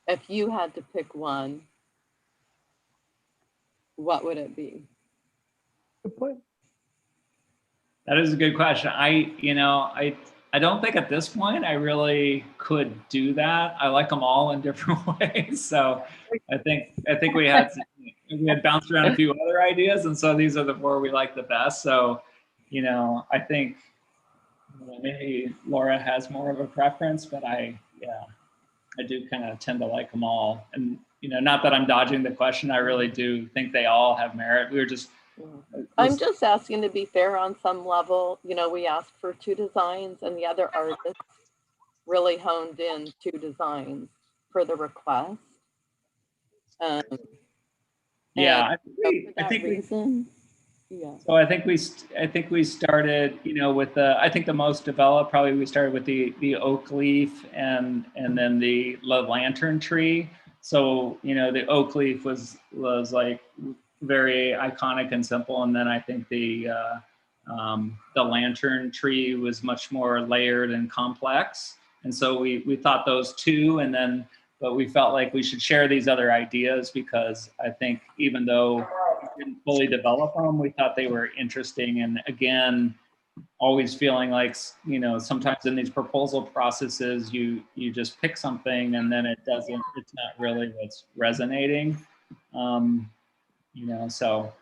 if you had to pick one, what would it be? Good point. That is a good question. I don't think at this point I really could do that. I like them all in different ways. So I think we had bounced around a few other ideas, and so these are the four we like the best. So I think maybe Laura has more of a preference, but I do kind of tend to like them all. And not that I'm dodging the question, I really do think they all have merit. We were just I'm just asking to be fair on some level. We asked for 2 designs, and the other artist really honed in 2 designs for the request. Yeah, I think reason. Yeah. So I think we started, with I think the most developed, probably we started with the oak leaf and then the lantern tree. So the oak leaf was like very iconic and simple, and then I think the lantern tree was much more layered and complex. And so we thought those two, but we felt like we should share these other ideas, because I think even though we didn't fully develop them, we thought they were interesting. And again, always feeling like, sometimes in these proposal processes, you just pick something and then it's not really what's resonating. So.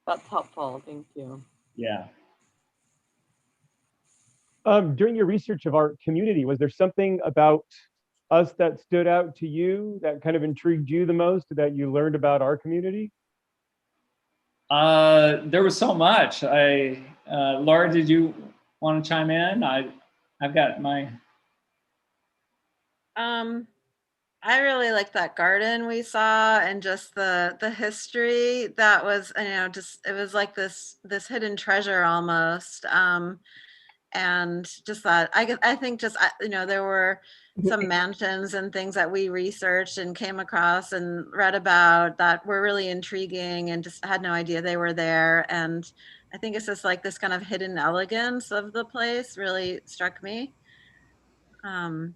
That's helpful, thank you. Yeah. During your research of our community, was there something about us that stood out to you, that kind of intrigued you the most, that you learned about our community? There was so much. Laura, did you want to chime in? I've got my. I really like that garden we saw, and just the history that was, just it was like this hidden treasure almost. And just that I think just there were some mansions and things that we researched and came across and read about that were really intriguing, and just had no idea they were there. And I think it's just like this kind of hidden elegance of the place really struck me. And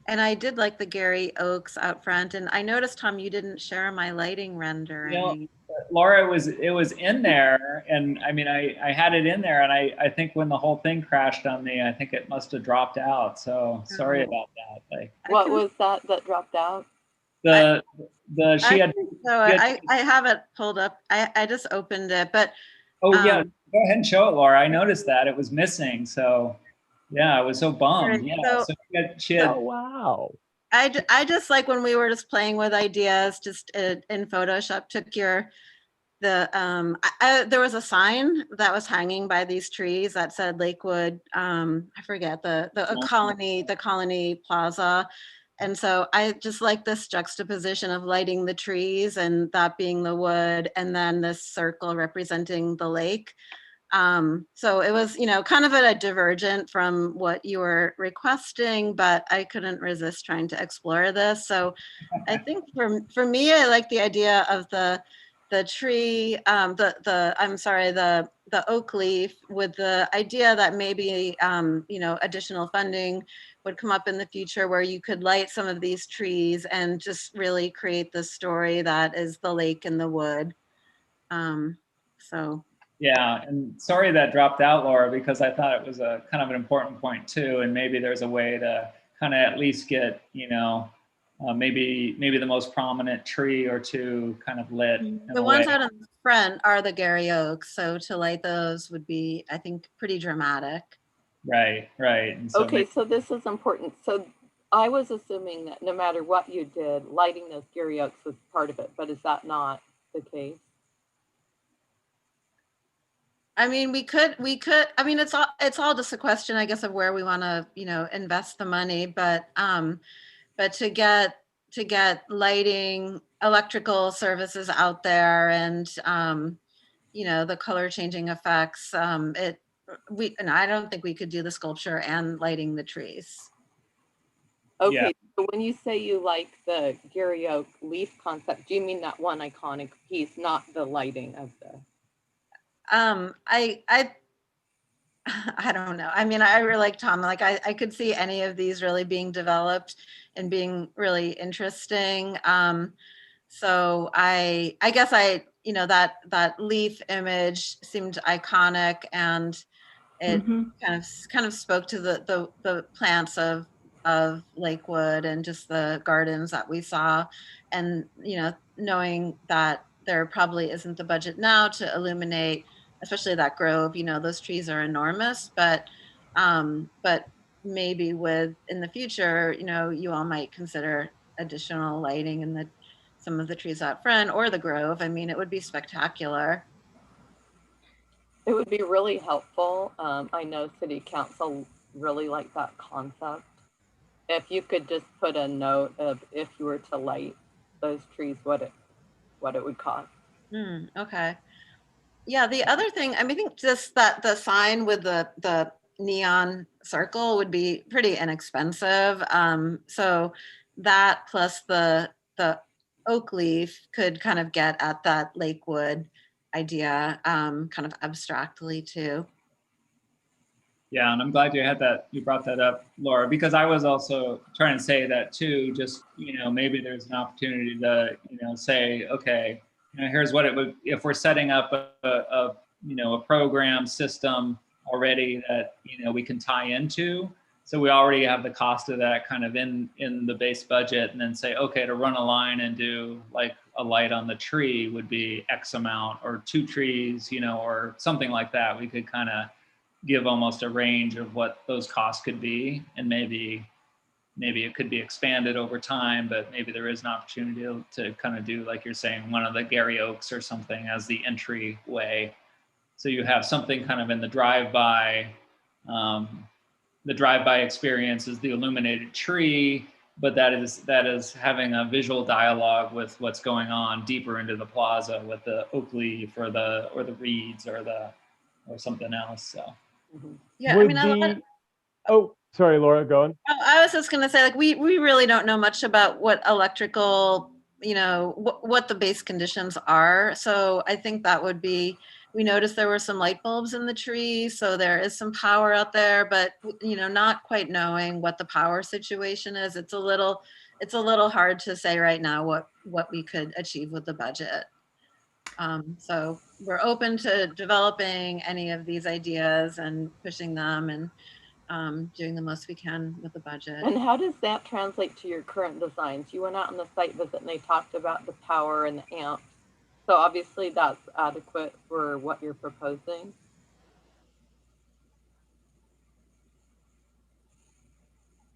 I did like the Gary Oaks out front. And I noticed, Tom, you didn't share my lighting rendering. Laura, it was in there, and I mean, I had it in there, and I think when the whole thing crashed on me, I think it must have dropped out. So sorry about that. Like, what was that dropped out? She had. I have it pulled up. I just opened it, but. Oh yeah, go ahead and show it, Laura. I noticed that it was missing. So yeah, I was so bummed. Yeah, so she had. Oh wow. I just like when we were just playing with ideas, just in Photoshop, took there was a sign that was hanging by these trees that said Lakewood, I forget the colony plaza. And so I just like this juxtaposition of lighting the trees and that being the wood, and then this circle representing the lake. So it was, kind of a divergent from what you were requesting, but I couldn't resist trying to explore this. So I think for me, I like the idea of the tree, the oak leaf, with the idea that maybe, additional funding would come up in the future where you could light some of these trees and just really create the story that is the lake and the wood. So. Yeah, and sorry that dropped out, Laura, because I thought it was a kind of an important point too, and maybe there's a way to kind of at least get, maybe the most prominent tree or two kind of lit. The ones out in the front are the Gary Oaks, so to light those would be, I think, pretty dramatic. Right. And so okay, so this is important. So I was assuming that no matter what you did, lighting those Gary Oaks was part of it, but is that not the case? I mean, we could, I mean, it's all just a question, I guess, of where we want to, invest the money, but to get lighting, electrical services out there, and, the color changing effects, and I don't think we could do the sculpture and lighting the trees. Okay, yeah. So when you say you like the Gary Oak leaf concept, do you mean that one iconic piece, not the lighting of the? I don't know. I mean, I really like Tom. Like, I could see any of these really being developed and being really interesting. So I guess that leaf image seemed iconic, and it kind of spoke to the plants of Lakewood and just the gardens that we saw, and knowing that there probably isn't the budget now to illuminate, especially that grove. Those trees are enormous, but maybe in the future, you all might consider additional lighting in some of the trees out front or the grove. I mean, it would be spectacular. It would be really helpful. I know City Council really liked that concept. If you could just put a note of if you were to light those trees, what it would cost. Okay. Yeah, the other thing, I mean, I think just that the sign with the neon circle would be pretty inexpensive. So that plus the oak leaf could kind of get at that Lakewood idea, kind of abstractly too. Yeah, and I'm glad you brought that up, Laura, because I was also trying to say that too. Just maybe there's an opportunity to say, okay, here's what it would, if we're setting up a program system already that we can tie into. So we already have the cost of that kind of in the base budget, and then say, okay, to run a line and do like a light on the tree would be X amount, or 2 trees, or something like that. We could kind of give almost a range of what those costs could be, and maybe it could be expanded over time, but maybe there is an opportunity to kind of do, like you're saying, one of the Gary Oaks or something as the entryway. So you have something kind of in the drive-by. The drive-by experience is the illuminated tree, but that is having a visual dialogue with what's going on deeper into the plaza with the oak leaf or the reeds or something else. So. Yeah, Oh, sorry, Laura, go on. I was just going to say, like, we really don't know much about what electrical, what the base conditions are. So I think that would be We noticed there were some light bulbs in the tree, so there is some power out there, but not quite knowing what the power situation is. It's a little hard to say right now what we could achieve with the budget. So we're open to developing any of these ideas and pushing them and doing the most we can with the budget. And how does that translate to your current designs? You went out on the site visit and they talked about the power and the amps. So obviously that's adequate for what you're proposing.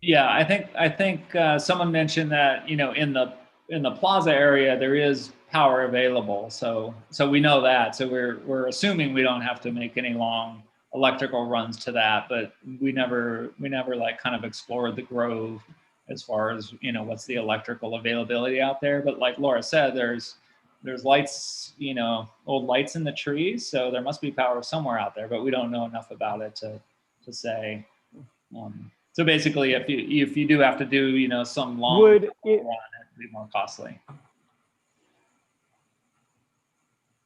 Yeah, I think someone mentioned that in the plaza area there is power available, so we know that. So we're assuming we don't have to make any long electrical runs to that, but we never like kind of explored the Grove as far as what's the electrical availability out there. But like Laura said, there's lights, old lights in the trees, so there must be power somewhere out there, but we don't know enough about it to say. So basically, if you do have to do some long run, it'd be more costly.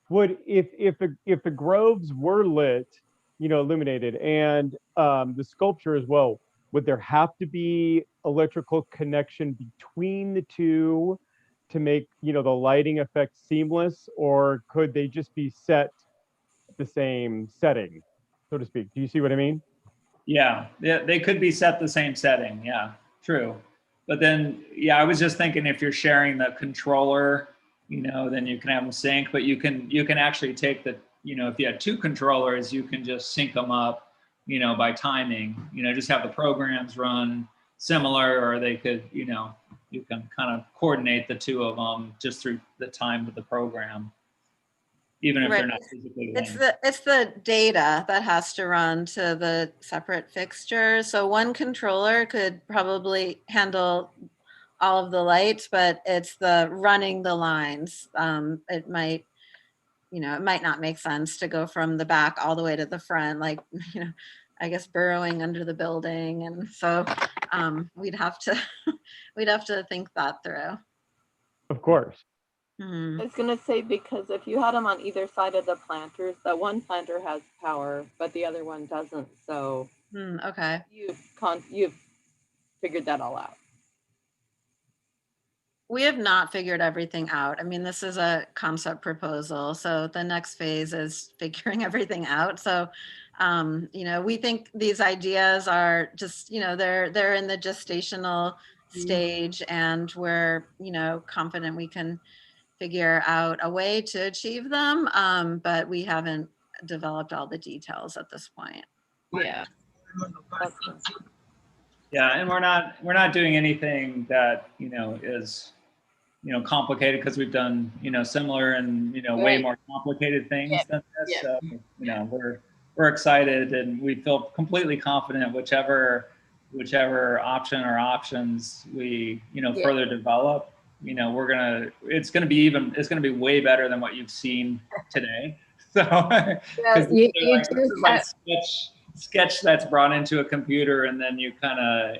Would if the groves were lit, illuminated, and the sculpture as well, would there have to be electrical connection between the two to make the lighting effect seamless, or could they just be set the same setting, so to speak? Do you see what I mean? Yeah, they could be set the same setting. Yeah, true. But then, yeah, I was just thinking if you're sharing the controller, then you can have them sync. But you can actually take the, if you had two controllers, you can just sync them up, by timing. Just have the programs run similar, or they could, you can kind of coordinate the two of them just through the time of the program, even if they're not physically linked. It's the data that has to run to the separate fixtures. So one controller could probably handle all of the lights, but it's the running the lines. It might not make sense to go from the back all the way to the front, like, I guess burrowing under the building. And so we'd have to think that through. Of course. I was going to say, because if you had them on either side of the planters, that one planter has power, but the other one doesn't. So okay, you've figured that all out. We have not figured everything out. I mean, this is a concept proposal, so the next phase is figuring everything out. So, we think these ideas are just, they're in the gestational stage, and we're, confident we can figure out a way to achieve them, but we haven't developed all the details at this point. Yeah. Yeah, and we're not doing anything that is complicated, because we've done similar and way more complicated things than this. So we're excited, and we feel completely confident whichever option or options we further develop. It's gonna be way better than what you've seen today. So sketch that's brought into a computer, and then you kind of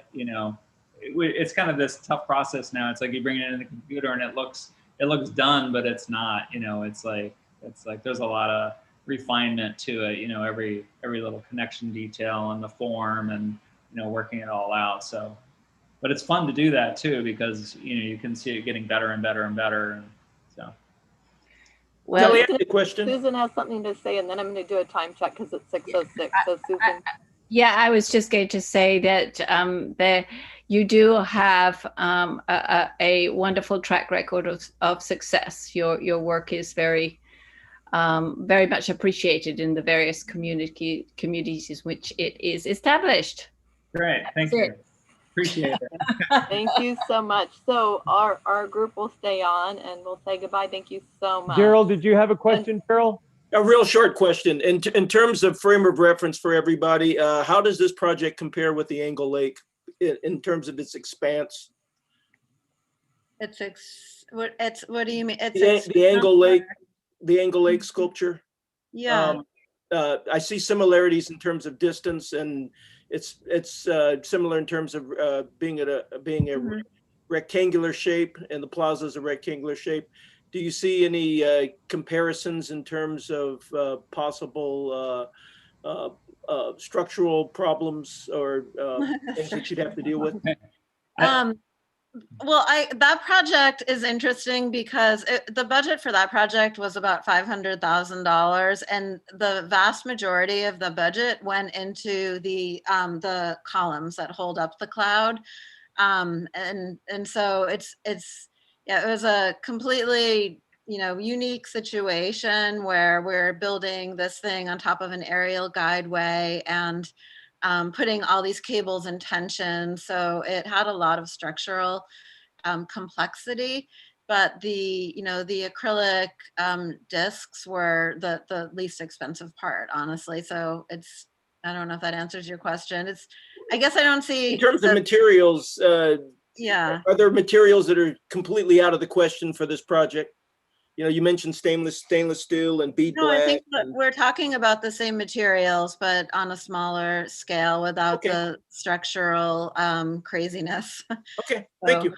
it's kind of this tough process now. It's like you bring it in the computer and it looks done, but it's not. It's like there's a lot of refinement to it. Every little connection detail and the form, and working it all out. So. But it's fun to do that too, because you can see it getting better and better and better. And so, well, Susan has something to say, and then I'm going to do a time check because it's 6:06. So Susan, I was just going to say that you do have a wonderful track record of success. Your work is very much appreciated in the various communities in which it is established. Great, thank you. Appreciate it. Thank you so much. So our group will stay on, and we'll say goodbye. Thank you so much. Daryl, did you have a question, Daryl? A real short question. In terms of frame of reference for everybody, how does this project compare with the Angle Lake in terms of its expanse? What do you mean? The Angle Lake sculpture. Yeah. I see similarities in terms of distance, and it's similar in terms of being a rectangular shape, and the plaza is a rectangular shape. do you see any comparisons in terms of possible structural problems or things that you'd have to deal with? Well, that project is interesting because the budget for that project was about $500,000, and the vast majority of the budget went into the columns that hold up the cloud, and so it's yeah, it was a completely unique situation where we're building this thing on top of an aerial guideway and putting all these cables in tension. So it had a lot of structural complexity, but the acrylic discs were the least expensive part, honestly. So I don't know if that answers your question. I guess I don't see. In terms of materials, yeah. are there materials that are completely out of the question for this project? You mentioned stainless steel and bead black. I think we're talking about the same materials, but on a smaller scale without the structural craziness. Okay, thank you.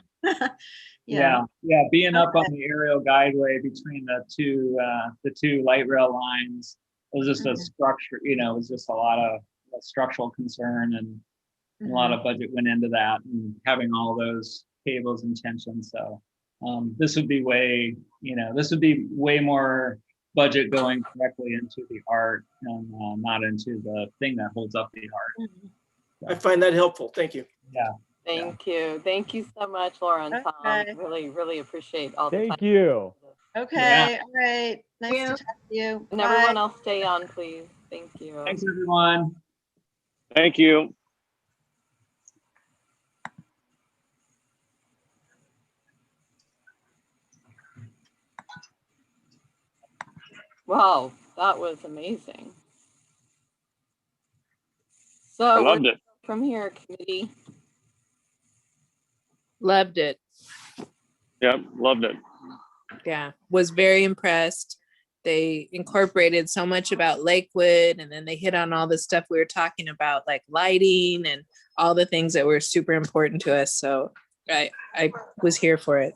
Yeah. Being up on the aerial guideway between the two light rail lines, it was just a structure. It was just a lot of structural concern, and a lot of budget went into that, and having all those cables in tension. So this would be way more budget going directly into the art and not into the thing that holds up the art. I find that helpful. Thank you. Yeah. Thank you. Thank you so much, Laura and Tom. Really, really appreciate all the time. Thank you. Okay. All right. Nice to talk to you. And everyone else stay on, please. Thank you. Thanks, everyone. Thank you. Wow, that was amazing. So I loved it. From here, committee. Loved it. Yep, loved it. Yeah, was very impressed. They incorporated so much about Lakewood, and then they hit on all the stuff we were talking about, like lighting and all the things that were super important to us. So I was here for it.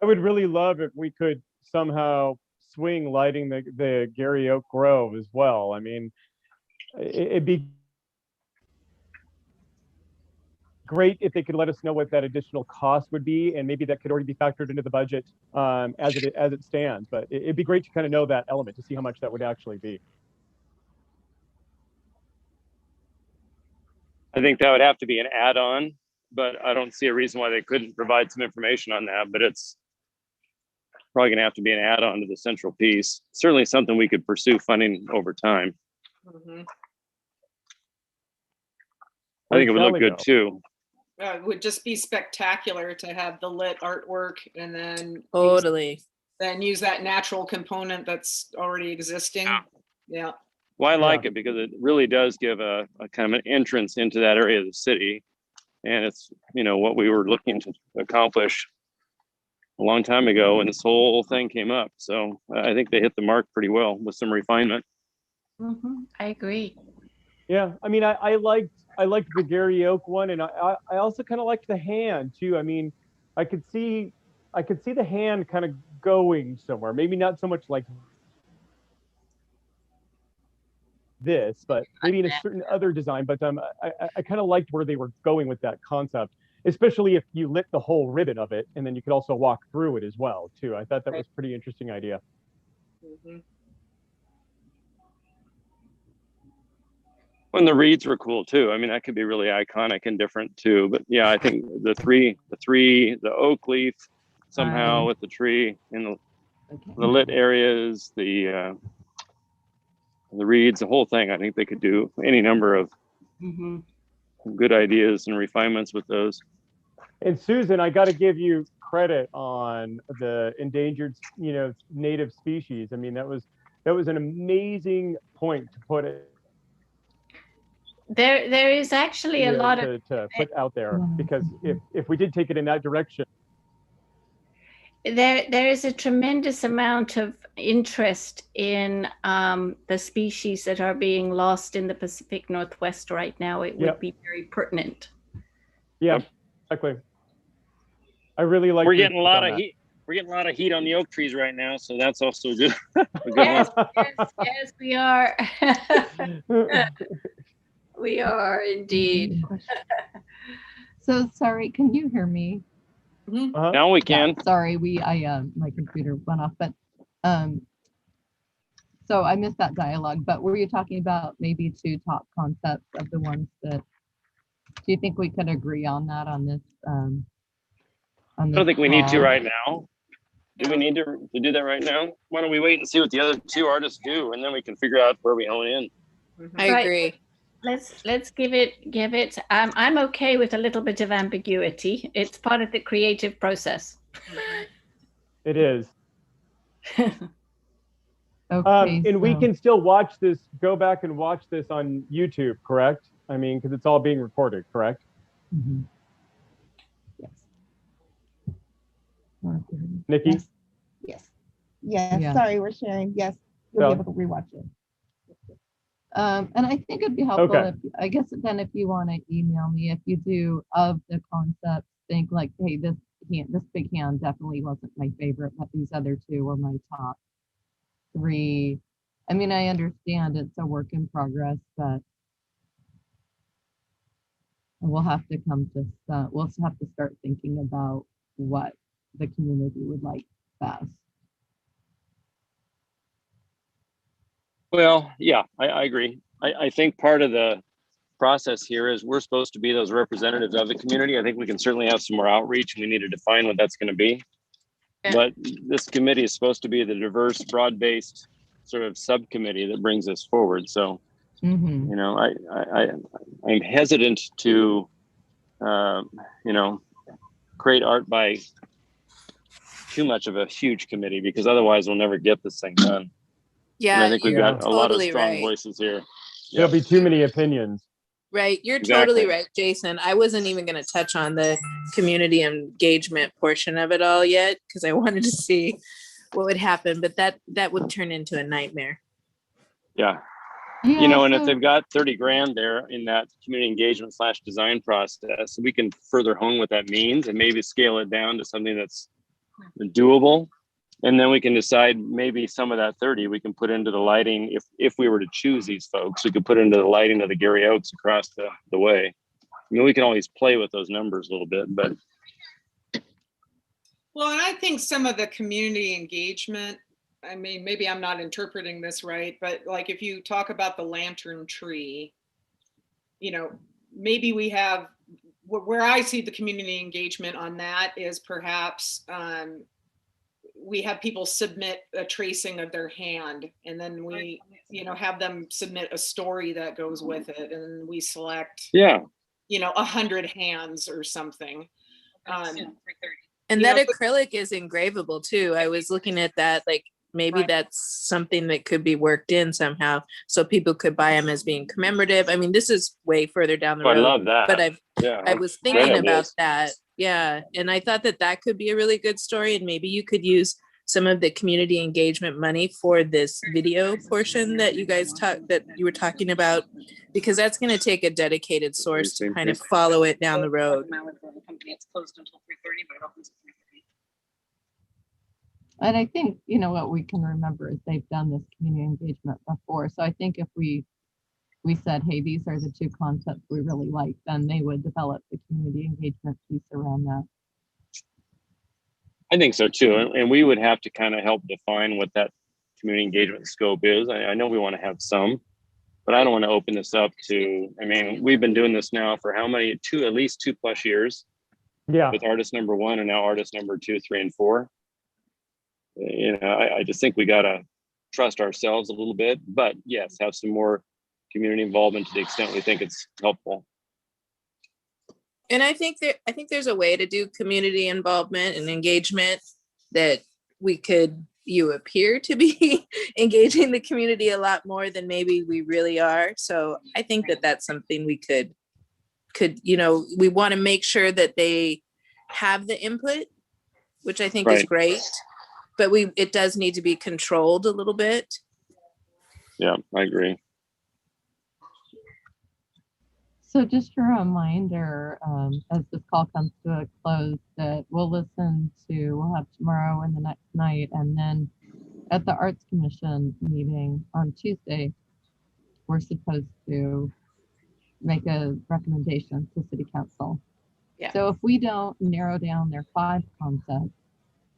I would really love if we could somehow swing lighting the Gary Oak Grove as well. I mean, it'd be great if they could let us know what that additional cost would be, and maybe that could already be factored into the budget as it stands. But it'd be great to kind of know that element to see how much that would actually be. I think that would have to be an add-on, but I don't see a reason why they couldn't provide some information on that. But it's probably going to have to be an add-on to the central piece. Certainly something we could pursue funding over time. I think it would look good too. It would just be spectacular to have the lit artwork and then use that natural component that's already existing. Yeah. Well, I like it because it really does give a kind of an entrance into that area of the city. And it's, what we were looking to accomplish a long time ago when this whole thing came up. So I think they hit the mark pretty well with some refinement. I agree. Yeah, I mean, I liked the Gary Oak one, and I also kind of liked the hand too. I mean, I could see the hand kind of going somewhere. Maybe not so much like this, but maybe in a certain other design. But I kind of liked where they were going with that concept, especially if you lit the whole ribbon of it, and then you could also walk through it as well too. I thought that was a pretty interesting idea. And the reeds were cool too. I mean, that could be really iconic and different too. But yeah, I think the oak leaf somehow with the tree and the lit areas, the reeds, the whole thing. I think they could do any number of good ideas and refinements with those. And Susan, I got to give you credit on the endangered, native species. I mean, that was an amazing point to put it. There is actually a lot to put out there, because if we did take it in that direction, there is a tremendous amount of interest in the species that are being lost in the Pacific Northwest right now. It would be very pertinent. Yeah, exactly. I really like. We're getting a lot we're getting a lot of heat on the oak trees right now, so that's also good. A good Yes, one. yes, we are. We are indeed. So sorry, can you hear me? Now we can. Yeah, sorry, my computer went off, but so I missed that dialogue, but were you talking about maybe two top concepts of the ones that, do you think we could agree on that on this I don't think we need to call? right now. Do we need to do that right now? Why don't we wait and see what the other two artists do, and then we can figure out where we hone in. I agree. Let's give it. I'm okay with a little bit of ambiguity. It's part of the creative process. It is. Okay, and we so- can still watch this, go back and watch this on YouTube, correct? I mean, because it's all being recorded, correct? Mhm. Yes. Nikki? Yes. Yes. Yeah. Sorry, we're sharing. Yes, you'll be able to rewatch it. And I think it'd be helpful Okay. if, I guess then if you want to email me, if you do of the concepts, think like, hey, this big hand definitely wasn't my favorite, but these other two were my top three. I mean, I understand it's a work in progress, but we'll have to we'll have to start thinking about what the community would like best. Well, yeah, I agree. I think part of the process here is we're supposed to be those representatives of the community. I think we can certainly have some more outreach. We need to define what that's going to be. Yeah. But this committee is supposed to be the diverse, broad-based sort of subcommittee that brings us forward. So, Mhm. you know, I'm hesitant to, you know, create art by too much of a huge committee, because otherwise we'll never get this thing done. And Yeah, I think we've you're got a lot of totally strong right. voices here. There'll be too many opinions. Right. You're Exactly. totally right, Jason. I wasn't even going to touch on the community engagement portion of it all yet because I wanted to see what would happen, but that would turn into a nightmare. Yeah. Yeah, You know, and so- if they've got 30 grand there in that community engagement / design process, we can further hone what that means and maybe scale it down to something that's doable. And then we can decide maybe some of that 30 we can put into the lighting. If we were to choose these folks, we could put into the lighting of the Gary Oaks across the way. I mean, we can always play with those numbers a little bit, but. Well, and I think some of the community engagement, I mean, maybe I'm not interpreting this right, but like if you talk about the lantern tree, you know, maybe we have, where I see the community engagement on that is perhaps we have people submit a tracing of their hand, and then we, you know, have them submit a story that goes with it, and we select, yeah, you know, 100 hands or something. And that acrylic is engravable too. I was looking at that, like maybe that's something that could be worked in somehow, so people could buy them as being commemorative. I mean, this is way further down the road. I love that. But Yeah, I was great thinking about ideas. that. Yeah, and I thought that could be a really good story, and maybe you could use some of the community engagement money for this video portion that you guys were talking about, because that's going to take a dedicated source to kind of follow it down the road. It's closed until 3:30, but it opens at 3:30. And I think, you know, what we can remember is they've done this community engagement before. So I think if we said, hey, these are the two concepts we really like, then they would develop the community engagement piece around that. I think so too. And we would have to kind of help define what that community engagement scope is. I know we want to have some, but I don't want to open this up to, I mean, we've been doing this now for how many, at least 2+ years. Yeah. With artist number 1 and now artist number 2, 3, and 4. You know, I just think we got to trust ourselves a little bit, but yes, have some more community involvement to the extent we think it's helpful. And I think there's a way to do community involvement and engagement that you appear to be engaging the community a lot more than maybe we really are. So I think that's something we could, you know, we want to make sure that they have the input, which I think is great, but it does need to be controlled a little bit. Yeah, I agree. So just a reminder, as this call comes to a close, that we'll have tomorrow and the next night, and then at the Arts Commission meeting on Tuesday, we're supposed to make a recommendation to City Council. Yeah. So if we don't narrow down their 5 concepts,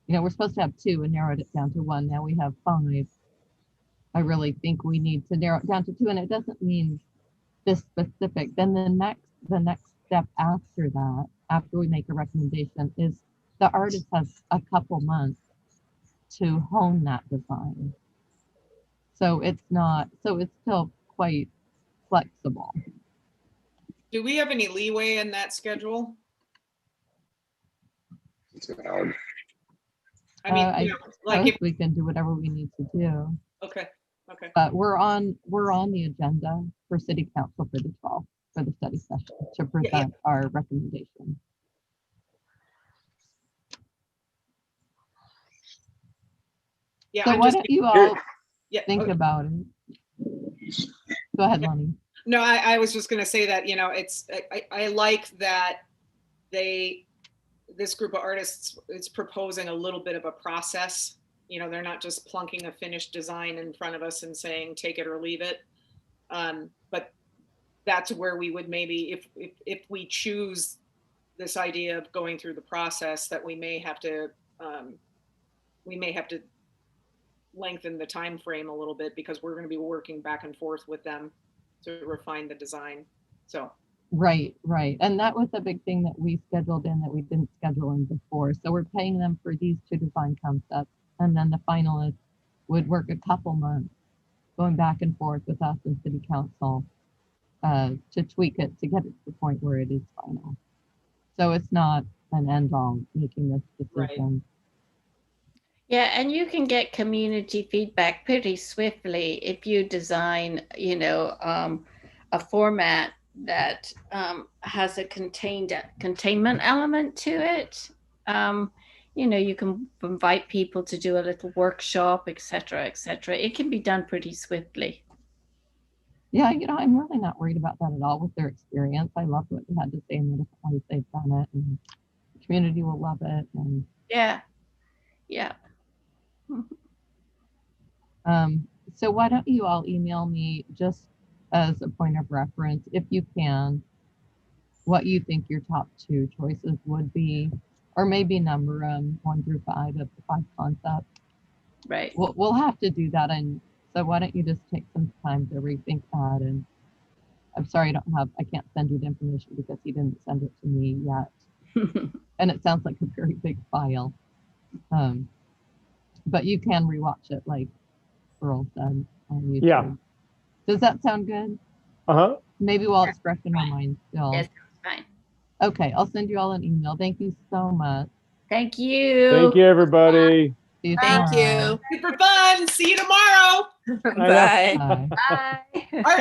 we're supposed to have 2 and narrowed it down to 1. Now we have 5. I really think we need to narrow it down to 2, and it doesn't mean this specific. Then the next step after that, after we make a recommendation, is the artist has a couple months to hone that design. So it's still quite flexible. Do we have any leeway in that schedule? I mean, I like if, we can do whatever we need to do. okay. But we're on the agenda for City Council for the 12th for the study session to present our recommendation. Yeah. So why don't you all think okay. about it? Go ahead, Lonnie. No, I was just going to say that, I like that this group of artists is proposing a little bit of a process. They're not just plunking a finished design in front of us and saying, take it or leave it. But that's where we would maybe, if we choose this idea of going through the process, that we may have to lengthen the time frame a little bit, because we're going to be working back and forth with them to refine the design. So right. And that was a big thing that we scheduled in that we didn't schedule in before. So we're paying them for these 2 design concepts, and then the finalists would work a couple months going back and forth with us and City Council to tweak it to get it to the point where it is final. So it's not an end all making this decision. Right. Yeah, and you can get community feedback pretty swiftly if you design, a format that has a containment element to it. You can invite people to do a little workshop, etc., etc. It can be done pretty swiftly. Yeah, I'm really not worried about that at all with their experience. I love what they had to say and the different ways they've done it, and the community will love it. And yeah. So why don't you all email me, just as a point of reference, if you can, what you think your top 2 choices would be, or maybe number them 1 through 5 of the 5 concepts. Right. We'll have to do that, and so why don't you just take some time to rethink that? And I'm sorry I can't send you the information because he didn't send it to me yet. And it sounds like a very big file. But you can rewatch it, like Earl said, on YouTube. Yeah. Does that sound good? Uh-huh. Maybe while it's fresh in our minds still. Yes, fine. Okay, I'll send you all an email. Thank you so much. Thank you. Thank you, everybody. See you Thank tomorrow. you. Super fun. See you tomorrow. Bye. Bye. Bye. All right.